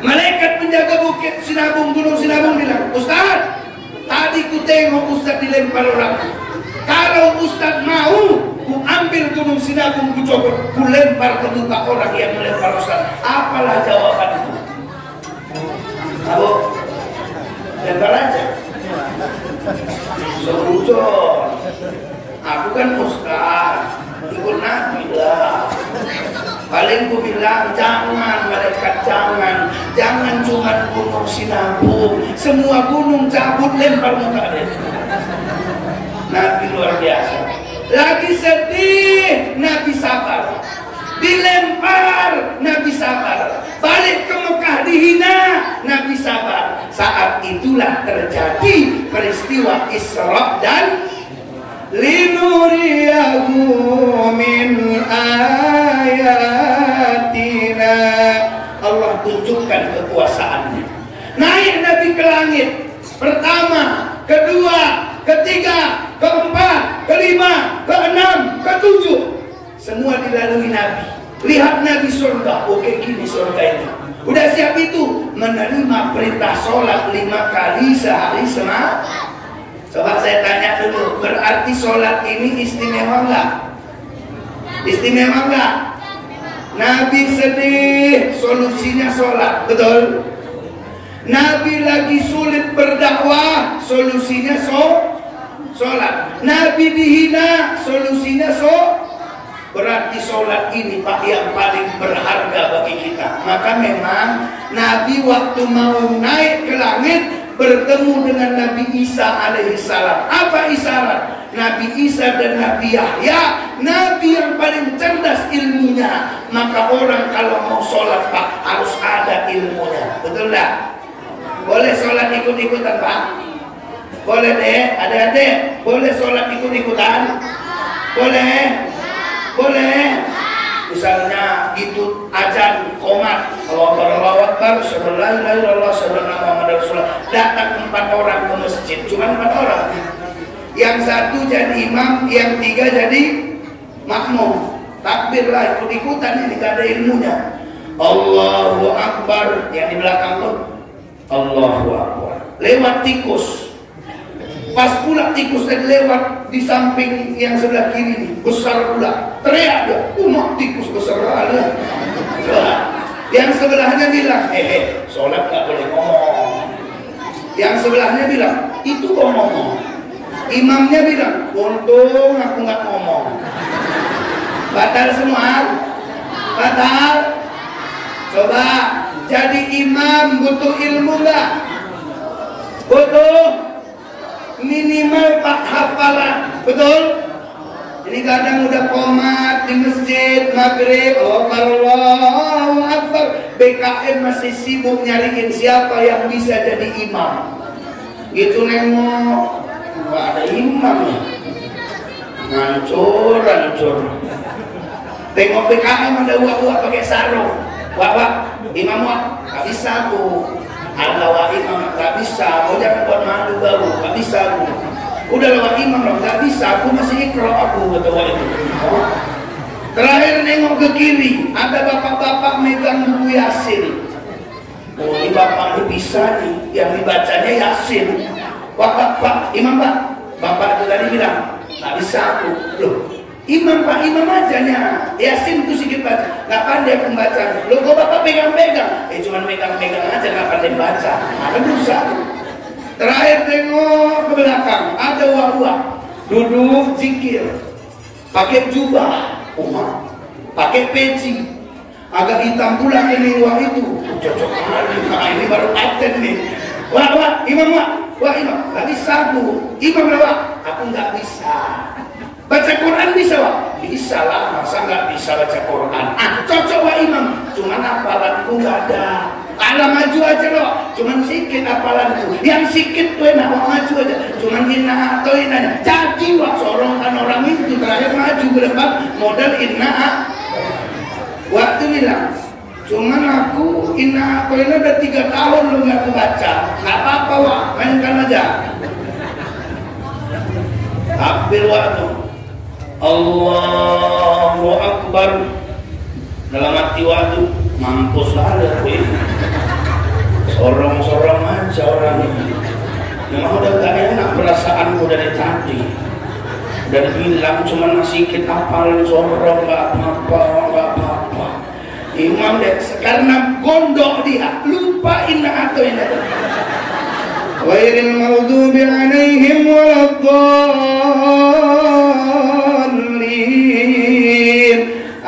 Malaikat penjaga bukit Sinabung, gunung Sinabung bilang, Ustaz, tadi ku tengok Ustaz dilempar orang. Kalau Ustaz mau, ku ambil gunung Sinabung, ku coba, ku lempar ke muka orang yang melempar Ustaz. Apalah jawabanku? Abu, lempar aja. Seujon. Aku kan Ustaz, ikut Nabi lah. Paling ku bilang jangan malaikat, jangan cuma gunung Sinabung, semua gunung cabut lempar muka dia. Nabi luar biasa. Lagi sedih, Nabi sabar. Dilempar, Nabi sabar. Balik ke Mekah dihina, Nabi sabar. Saat itulah terjadi peristiwa Isra dan linuriyahu min ayatina. Allah tunjukkan kekuasaannya. Naik Nabi ke langit. Pertama, kedua, ketiga, keempat, kelima, keenam, ketujuh. Semua dilalui Nabi. Lihat Nabi surga. Oke, gini surga ini. Udah siap itu menerima perintah sholat 5 kali sehari semalam. Coba saya tanya dulu, berarti sholat ini istimewa enggak? Istimewa enggak? Nabi sedih, solusinya sholat, betul? Nabi lagi sulit berdakwah, solusinya sholat. Nabi dihina, solusinya berarti sholat ini Pak yang paling berharga bagi kita. Maka memang Nabi waktu mau naik ke langit bertemu dengan Nabi Isa alaihissalam. Apa isyarat? Nabi Isa dan Nabi Yahya, Nabi yang paling cerdas ilmunya. Maka orang kalau mau sholat Pak harus ada ilmunya. Betul tak? Boleh sholat ikut-ikutan Pak? Boleh deh, adik-adik. Boleh sholat ikut-ikutan? Boleh? Boleh. Misalnya itu azan qomat, Allahu Akbar, sallallahu alaihi wasallam, datang 4 orang ke masjid, cuma 4 orang. Yang 1 jadi imam, yang 3 jadi makmum. Takbir lah, ikut-ikutan, ini gak ada ilmunya. Allahu Akbar, yang di belakang tuh Allahu Akbar. Lewat tikus. Pas pula tikus tadi lewat di samping yang sebelah kiri ini, besar pula, teriak dia, umat tikus besar ada. Yang sebelahnya bilang, sholat gak boleh ngomong. Yang sebelahnya bilang, itu kok ngomong. Imamnya bilang, untung aku gak ngomong. Batal semua? Batal? Coba, jadi imam butuh ilmu gak? Butuh? Minimal 4 hafalan, betul? Ini kadang udah qomat di masjid maghrib, Allahu Akbar, BKM masih sibuk nyariin siapa yang bisa jadi imam. Gitu nengok, nggak ada imam ya, ngancur. Tengok BKM ada uak pakai sarung, wak imam nggak bisa bu. Ada wa imam, gak bisa, kau jangan buat malu baru, gak bisa aku. Udah lewat imam loh, gak bisa, aku masih ikro aku, kata wa itu. Terakhir nengok ke kiri, ada bapak-bapak megang buku Yasin. Oh ini bapak ini bisa nih, yang dibacanya Yasin. Pak, imam pak, bapak itu tadi bilang, gak bisa aku. Loh, imam pak, imam ajanya. Yasin itu sedikit baca, gak pandai aku baca. Loh kok bapak pegang-pegang? Cuman pegang-pegang aja, gak pandai baca. Ada berusaha. Terakhir tengok ke belakang, ada wak-wak duduk zikir, pakai jubah, pakai peci, agak hitam pula ini wak itu. Cocok kali, nah, ini baru paten nih. Wak, imam wak, imam, gak bisa bu. Imam wak, aku gak bisa. Baca Quran bisa wak? Bisa lah, masa nggak bisa baca Quran? Cocok wak imam, cuman hafalanku nggak ada. Alah maju aja loh, cuman sikit hafalanku. Yang sikit tuh enak wak maju aja, cuman inna atau inna. Jadi wak sorongkan orang itu terakhir maju ke depan modal inna. Waktu bilang, cuman aku inna atau inna udah 3 tahun lo nggak aku baca. Nggak apa-apa wak, mainkan aja. Takbir waktu. Allahu Akbar. Dalam hati waktu mampus ada sorong-sorong aja orang ini. Memang udah gak enak perasaanku dari tadi. Dan bilang cuma sedikit hafalan sorong, nggak apa-apa. Imam deh, karena gondok dia, lupa inna atau inna. Ghairil maghdubi alaihim waladdallin.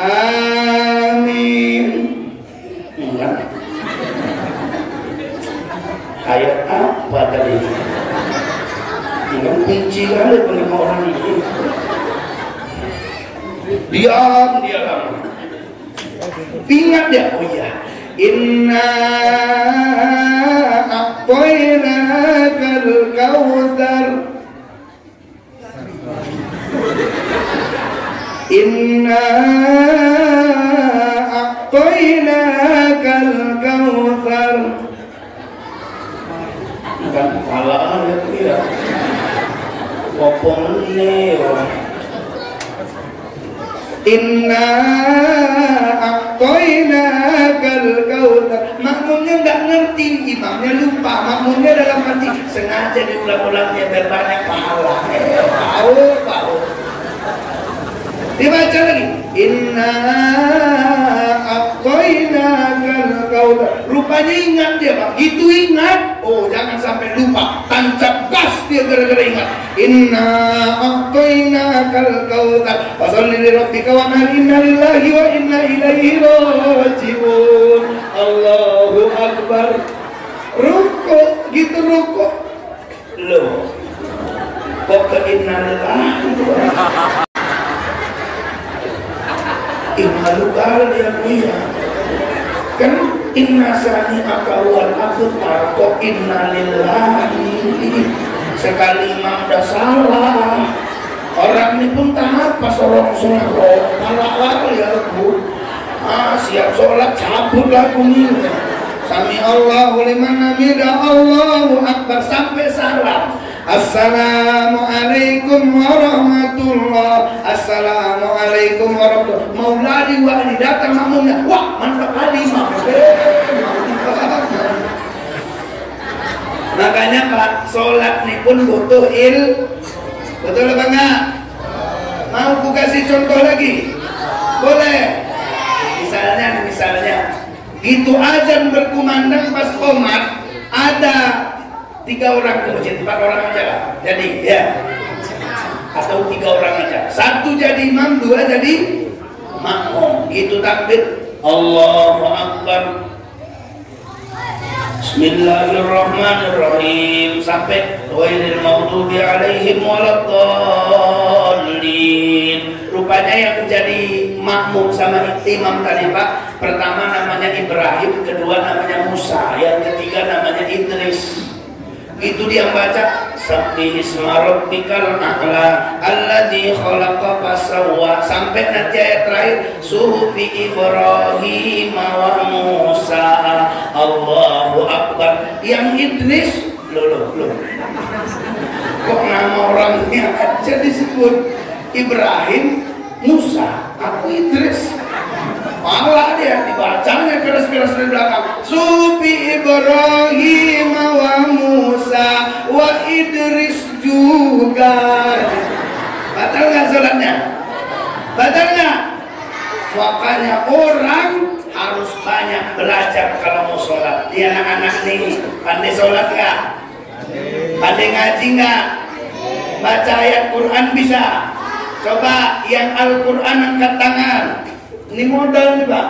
Amin. Enggak. Ayat apa tadi? Yang kunci kali pengen orang ini. Diam dia lama. Ingat ya, oh iya. Inna a'tainakal kautsar. Inna a'tainakal kautsar. Bukan kepala ada ya. Kopong ini Inna a'tainakal kautsar. Makmumnya nggak ngerti, imamnya lupa. Makmumnya dalam hati sengaja diulang-ulangnya biar banyak pahala. Tahu. Dibaca lagi. Inna a'tainakal kautsar. Rupanya ingat dia, Pak. Gitu ingat. Oh, jangan sampai lupa. Tancap gas dia gara-gara ingat. Inna a'tainakal kautsar. Fasholli li rabbika wanhar. Inna lillahi wa inna ilaihi raji'un. Allahu akbar. Rukuk, gitu rukuk. Loh. Kok ke inna lillahi? Inna lillahi ya punya. Kan inna sani akawal abtar. Kok inna lillahi. Sekali imam udah salah, orang ini pun taat pas orang sholat malah ya bu, siap sholat cabut lagu ini. Sami Allahu liman hamidah, Allahu akbar sampai salam. Assalamualaikum warahmatullah. Assalamualaikum warahmatullah. Mau lari wali datang makmumnya, wah mantap kali imam. Makanya Pak, sholat nih pun butuh betul apa enggak? Mau aku kasih contoh lagi? Boleh? Misalnya gitu azan berkumandang pas qomat, ada 3 orang ke masjid, 4 orang aja lah. Jadi ya, atau 3 orang aja. 1 jadi imam, 2 jadi makmum. Gitu takbir, Allahu Akbar. Bismillahirrahmanirrahim sampai ghairil maghdubi alaihim waladdallin. Rupanya yang menjadi makmum sama imam tadi Pak, pertama namanya Ibrahim, kedua namanya Musa, yang ketiga namanya Idris. Itu dia baca Sabbihisma rabbikal a'la alladzi khalaqa fasawwa sampai nanti ayat terakhir suhufi Ibrahim wa Musa. Allahu akbar. Yang Idris loh. Kok nama orangnya aja disebut Ibrahim, Musa, aku Idris. Malah dia dibacanya keras-keras di belakang. Sufi Ibrahim wa Musa wa Idris juga. Batal nggak sholatnya? Batal nggak? Makanya orang harus banyak belajar kalau mau sholat. Dia anak-anak nih pandai sholat nggak? Pandai ngaji nggak? Baca ayat Quran bisa? Coba yang Al-Quran angkat tangan. Ini modal nih Pak.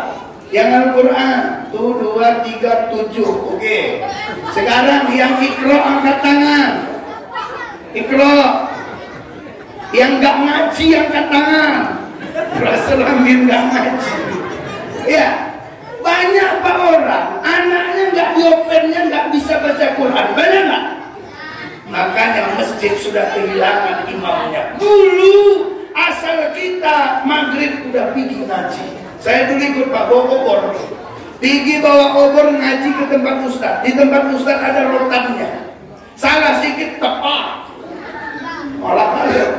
Yang Al-Quran tuh 2, 3, 7. Oke. Sekarang yang Iqra angkat tangan. Iqra. Yang nggak ngaji angkat tangan. Rasul Amin nggak ngaji. Ya. Banyak Pak orang. Anaknya nggak diopennya nggak bisa baca Quran. Banyak nggak? Makanya masjid sudah kehilangan imamnya. Dulu asal kita maghrib udah pergi ngaji. Saya dulu ikut Pak bawa obor. Pergi bawa obor ngaji ke tempat ustaz. Di tempat ustaz ada rotannya. Salah sedikit tepat. Malah kalian.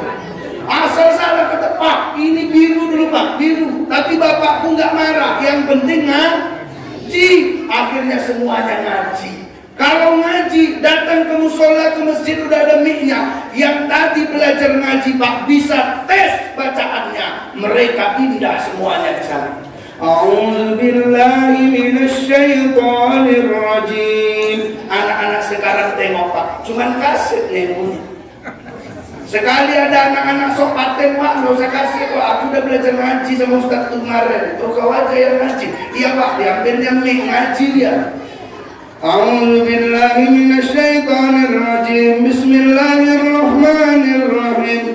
Asal salah ketepak. Ini biru dulu Pak, biru. Tapi bapakku nggak marah. Yang penting ngaji. Akhirnya semuanya ngaji. Kalau ngaji, datang ke musola, ke masjid udah ada mic-nya. Yang tadi belajar ngaji Pak bisa tes bacaannya. Mereka pindah semuanya ke sana. A'udzubillahi minasyaitonir rajim. Anak-anak sekarang tengok Pak, cuman kaset nih punya. Sekali ada anak-anak sok paten, Wak, nggak usah kasih, Wak, aku udah belajar ngaji sama Ustaz tuh kemarin. Oh, kau aja yang ngaji. Iya Pak, diambilnya mic ngaji dia. A'udzu billahi minasyaitonir rajim. Bismillahirrahmanirrahim.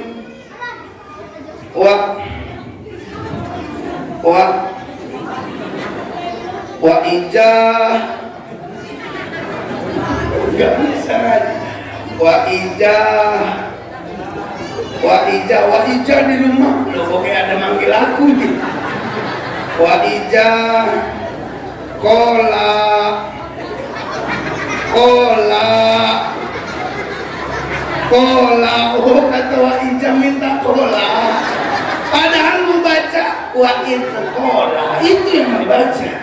Wa ijah. Enggak bisa. Wa ijah di rumah. Loh, kok kayak ada manggil aku nih. Wa ijah kola. Oh, kata Wa ijah minta kola. Padahal mau baca wa kola. Itu yang dibaca.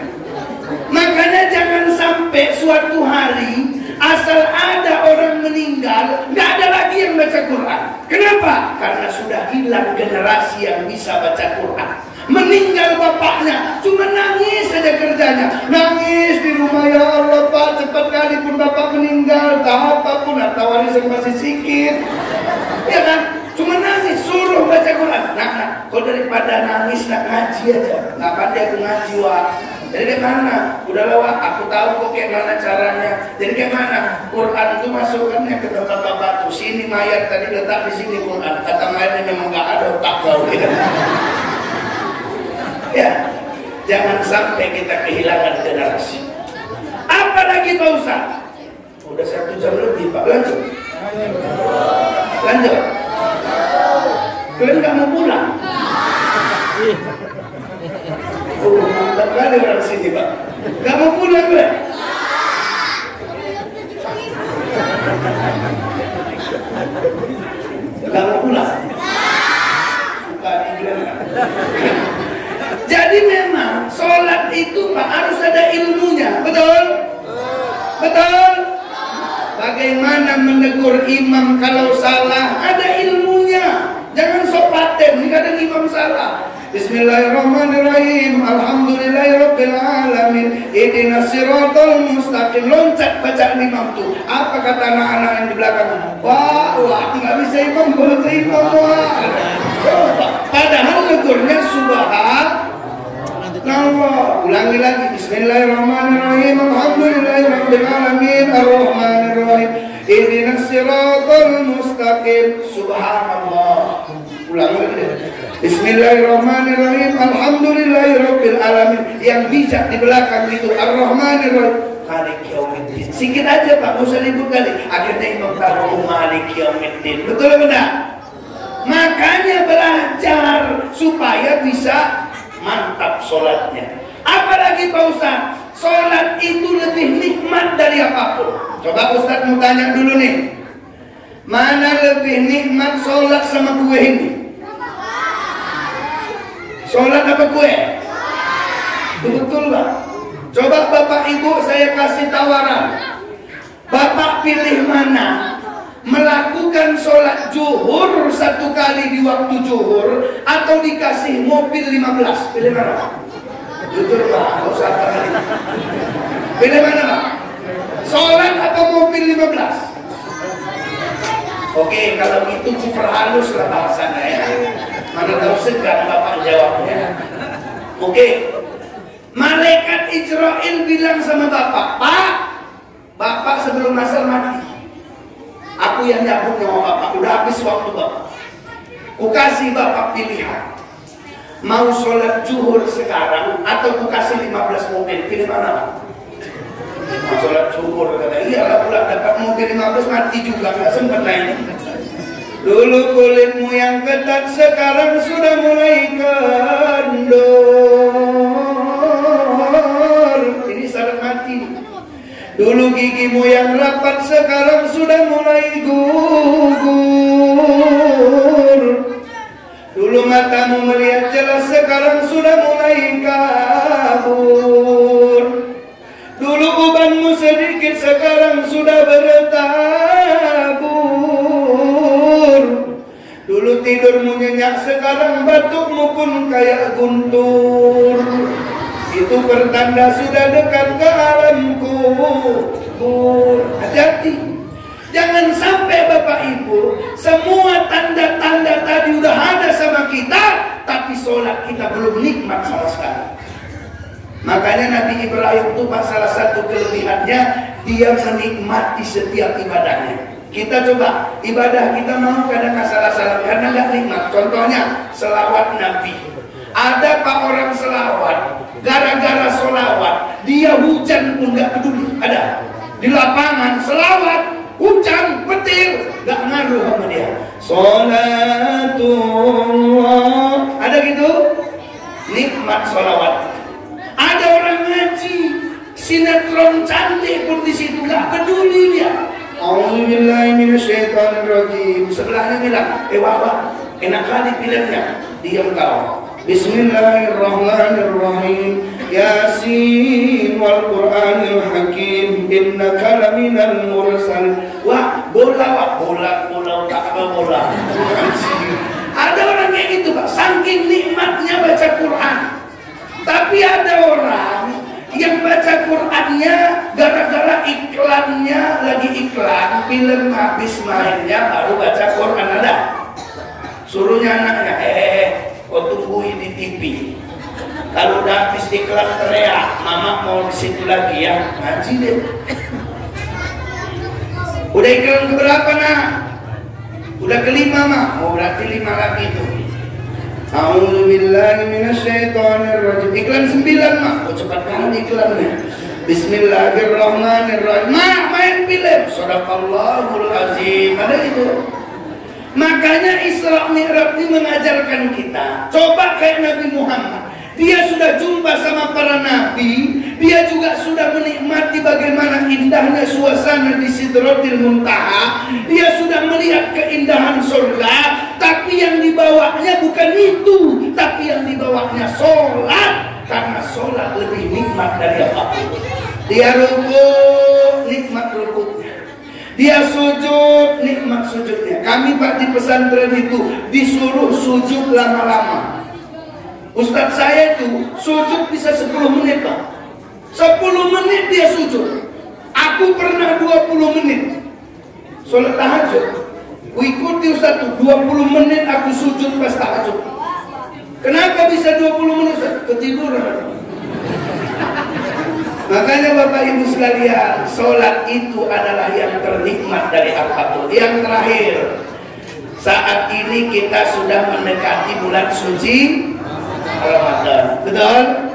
Makanya jangan sampai suatu hari asal ada orang meninggal, nggak ada lagi yang baca Quran. Kenapa? Karena sudah hilang generasi yang bisa baca Quran. Meninggal bapaknya, cuma nangis saja kerjanya. Nangis di rumah, ya Allah Pak, cepat kali pun bapak meninggal. Tak apapun, atau warisan masih sedikit. Ya kan? Cuma nangis, suruh baca Quran. Nah, kau daripada nangis, nak ngaji aja. Nggak pandai aku ngaji, Wak. Jadi kayak mana? Udah lewat, aku tahu kok kayak mana caranya. Jadi kayak mana? Quran itu masukkannya ke tempat batu. Sini mayat tadi letak di sini Quran. Kata mayatnya memang nggak ada otak kau. Ya, jangan sampai kita kehilangan generasi. Apalagi Pak Ustaz? Udah 1 jam lebih Pak, lanjut. Kalian nggak mau pulang? Oh, mantap kali orang sini Pak. Nggak mau pulang kalian? Nggak mau pulang? Suka dibilang. Jadi memang sholat itu Pak harus ada ilmunya, betul? Betul? Bagaimana menegur imam kalau salah? Ada ilmunya. Jangan sok paten, kadang imam salah. Bismillahirrahmanirrahim. Alhamdulillahirabbil alamin. Ihdinas siratal mustaqim. Loncat baca imam tuh. Apa kata anak-anak yang di belakang? Wah, nggak bisa imam, boleh imam, wah. Padahal negurnya subhanallah. Ulangi lagi. Bismillahirrahmanirrahim. Alhamdulillahirabbil alamin. Arrahmanirrahim. Ihdinas siratal mustaqim. Subhanallah. Ulangi lagi. Bismillahirrahmanirrahim. Alhamdulillahirabbil alamin. Yang bijak di belakang itu Ar-Rahmanirrahim. Maliki yaumiddin. Sikit aja Pak, usah ribut kali. Akhirnya imam tahu Maliki yaumiddin. Betul atau enggak? Makanya belajar supaya bisa mantap sholatnya. Apalagi Pak Ustaz, sholat itu lebih nikmat dari apapun. Coba Ustaz mau tanya dulu nih, mana lebih nikmat sholat sama kue ini? Sholat apa kue? Betul Pak. Coba Bapak Ibu saya kasih tawaran. Bapak pilih mana? Melakukan sholat zuhur 1 kali di waktu zuhur atau dikasih mobil 15? Pilih mana Pak? Jujur Pak, nggak usah apa kali. Pilih mana Pak? Sholat atau mobil 15? Oke, kalau gitu kuperhalus lah bahasanya ya. Mana tahu segan Bapak jawabnya. Oke, malaikat Israel bilang sama Bapak, Pak, Bapak sebelum asal mati, aku yang nyabut nyawa Bapak, udah habis waktu Bapak. Ku kasih Bapak pilihan, mau sholat zuhur sekarang atau ku kasih 15 mobil, pilih mana Pak? Mau sholat zuhur, kata iyalah pula dapat mobil 15 mati juga, gak sempat lain. Dulu kulitmu yang ketat sekarang sudah mulai kendor. Ini syarat mati. Dulu gigimu yang rapat sekarang sudah mulai gugur. Dulu matamu melihat jelas sekarang sudah mulai kabur. Dulu ubanmu sedikit sekarang tidurmu nyenyak, sekarang batukmu pun kayak guntur. Itu pertanda sudah dekat ke alam kubur. Hati-hati, jangan sampai Bapak Ibu semua tanda-tanda tadi udah ada sama kita, tapi sholat kita belum nikmat sama sekali. Makanya Nabi Ibrahim itu salah satu kelebihannya, dia menikmati setiap ibadahnya. Kita coba, ibadah kita mau kadang salah-salah karena nggak nikmat. Contohnya, selawat Nabi. Ada Pak orang selawat, gara-gara selawat, dia hujan pun nggak peduli. Ada di lapangan selawat, hujan, petir, nggak ngaruh sama dia. Sholatullah, ada gitu, nikmat sholawat. Ada orang ngaji, sinetron cantik pun di situ nggak peduli dia. A'udzubillahi minasyaitonirrajim. Sebelahnya bilang, wabah, enak kali filmnya. Diam kau. Bismillahirrahmanirrahim. Yasin wal Qur'anil Hakim. Innaka laminal mursalin. Wah, bola tak apa bola. Ada orang kayak gitu, Pak. Saking nikmatnya baca Quran. Tapi ada orang yang baca Qurannya gara-gara iklannya, lagi iklan film habis mainnya baru baca Quran. Ada suruhnya anaknya, kau tungguin di TV, kalau udah habis iklan teriak, mama mau di situ lagi ya, ngaji deh. Udah iklan keberapa nak? Udah kelima mak, mau berarti 5 lagi tuh. A'udzubillahi minasyaitonirrajim. Iklan 9 mak, oh cepat kali iklannya. Bismillahirrahmanirrahim. Mak, main film. Shadaqallahul azim. Ada itu. Makanya Isra Mi'raj ini mengajarkan kita, coba kayak Nabi Muhammad. Dia sudah jumpa sama para nabi, dia juga sudah menikmati bagaimana indahnya suasana di Sidratil Muntaha. Dia sudah melihat keindahan surga, tapi yang dibawanya bukan itu, tapi yang dibawanya sholat. Karena sholat lebih nikmat dari apapun. Dia rukuk, nikmat rukuknya. Dia sujud, nikmat sujudnya. Kami Pak di pesantren itu disuruh sujud lama-lama. Ustadz saya itu sujud bisa 10 menit Pak. 10 menit dia sujud. Aku pernah 20 menit sholat tahajud. Ikuti Ustadz tuh 20 menit aku sujud pas tahajud. Kenapa bisa 20 menit Ustadz? Ketiduran. Makanya Bapak Ibu sekalian, sholat itu adalah yang ternikmat dari apapun. Yang terakhir, saat ini kita sudah mendekati bulan suci Ramadan, betul?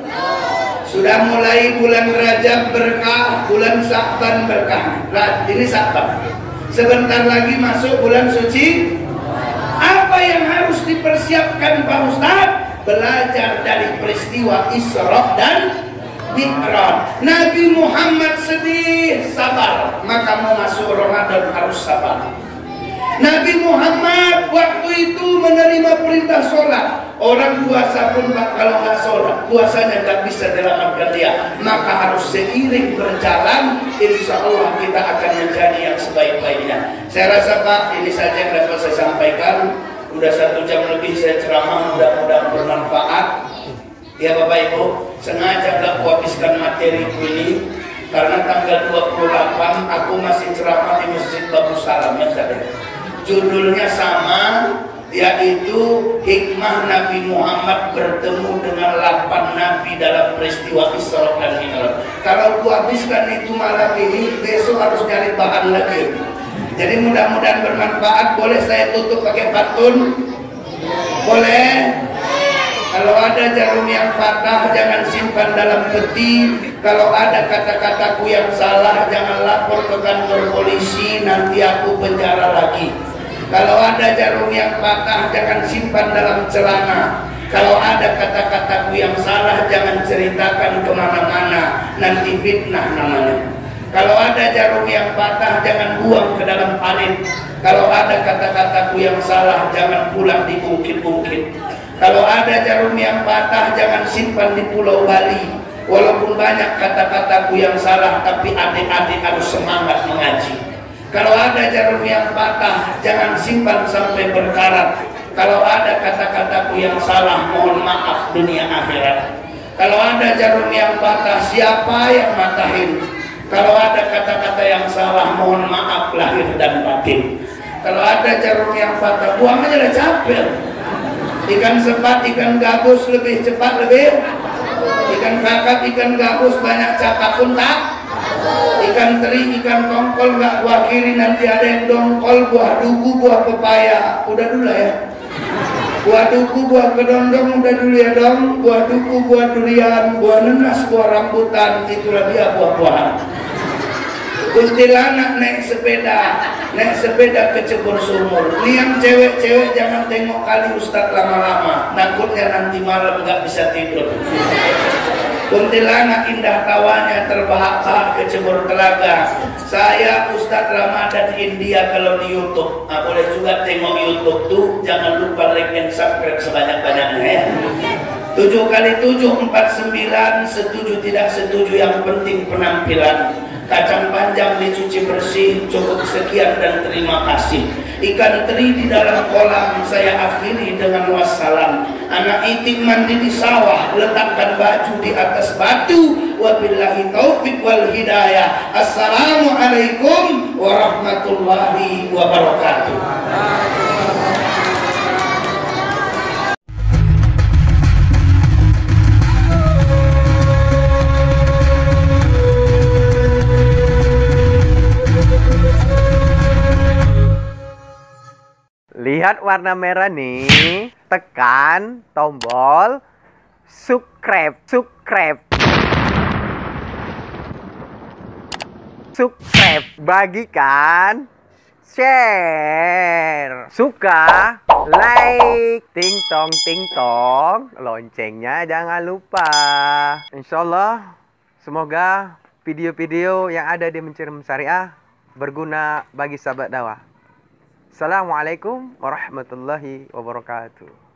Sudah mulai bulan Rajab berkah, bulan Sya'ban berkah. Ini Sya'ban. Sebentar lagi masuk bulan suci. Apa yang harus dipersiapkan Pak Ustadz? Belajar dari peristiwa Isra dan Mi'raj. Nabi Muhammad sedih, sabar. Maka mau masuk Ramadan harus sabar. Nabi Muhammad waktu itu menerima perintah sholat. Orang puasa pun Pak, kalau nggak sholat, puasanya nggak bisa dilakukan dia. Maka harus seiring berjalan, insya Allah kita akan menjadi yang sebaik-baiknya. Saya rasa Pak, ini saja yang dapat saya sampaikan. Udah 1 jam lebih saya ceramah, mudah-mudahan bermanfaat. Ya Bapak Ibu, sengaja gak habiskan materi ini karena tanggal 28 aku masih ceramah di Masjid Babu Salam ya saudara. Judulnya sama, yaitu hikmah Nabi Muhammad bertemu dengan 8 Nabi dalam peristiwa Isra dan Mi'raj. Kalau aku habiskan itu malam ini, besok harus nyari bahan lagi. Jadi mudah-mudahan bermanfaat. Boleh saya tutup pakai pantun? Boleh? Kalau ada jarum yang patah, jangan simpan dalam peti. Kalau ada kata-kataku yang salah, jangan lapor ke kantor polisi, nanti aku penjara lagi. Kalau ada jarum yang patah, jangan simpan dalam celana. Kalau ada kata-kataku yang salah, jangan ceritakan kemana-mana, nanti fitnah namanya. Kalau ada jarum yang patah, jangan buang ke dalam parit. Kalau ada kata-kataku yang salah, jangan pulang di bukit-bukit. Kalau ada jarum yang patah, jangan simpan di Pulau Bali. Walaupun banyak kata-kataku yang salah, tapi adik-adik harus semangat mengaji. Kalau ada jarum yang patah, jangan simpan sampai berkarat. Kalau ada kata-kataku yang salah, mohon maaf dunia akhirat. Kalau ada jarum yang patah, siapa yang matahin? Kalau ada kata-kata yang salah, mohon maaf lahir dan batin. Kalau ada jarum yang patah, buang aja lah, capek. Ikan sepat, ikan gabus lebih cepat lebih. Ikan kakap, ikan gabus banyak cakap pun tak. Ikan teri, ikan tongkol nggak buah kiri, nanti ada yang dongkol. Buah duku, buah pepaya, udah dulu ya. Buah duku, buah kedondong, udah dulu ya dong. Buah duku, buah durian, buah nenas, buah rambutan, itulah dia buah-buahan. Kuntilanak naik sepeda ke Cebur Sumur. Ini yang cewek-cewek jangan tengok kali Ustadz lama-lama, takutnya nanti malam nggak bisa tidur. Kuntilanak indah tawanya terbahak-bahak ke Cebur Telaga. Saya Ustadz Ramadan India kalau di YouTube. Nah, boleh juga tengok YouTube tuh. Jangan lupa like and subscribe sebanyak-banyaknya ya. 7 kali 7 49. Setuju tidak setuju, yang penting penampilan. Kacang panjang dicuci bersih, cukup sekian dan terima kasih. Ikan teri di dalam kolam, saya akhiri dengan wassalam. Anak itik mandi di sawah, letakkan baju di atas batu. Wabillahi taufik wal hidayah. Assalamualaikum warahmatullahi wabarakatuh. Lihat warna merah nih, tekan tombol subscribe, bagikan, share, suka, like, ting tong, loncengnya jangan lupa. Insyaallah, semoga video-video yang ada di Mencirim Syariah berguna bagi sahabat dakwah. Assalamualaikum warahmatullahi wabarakatuh.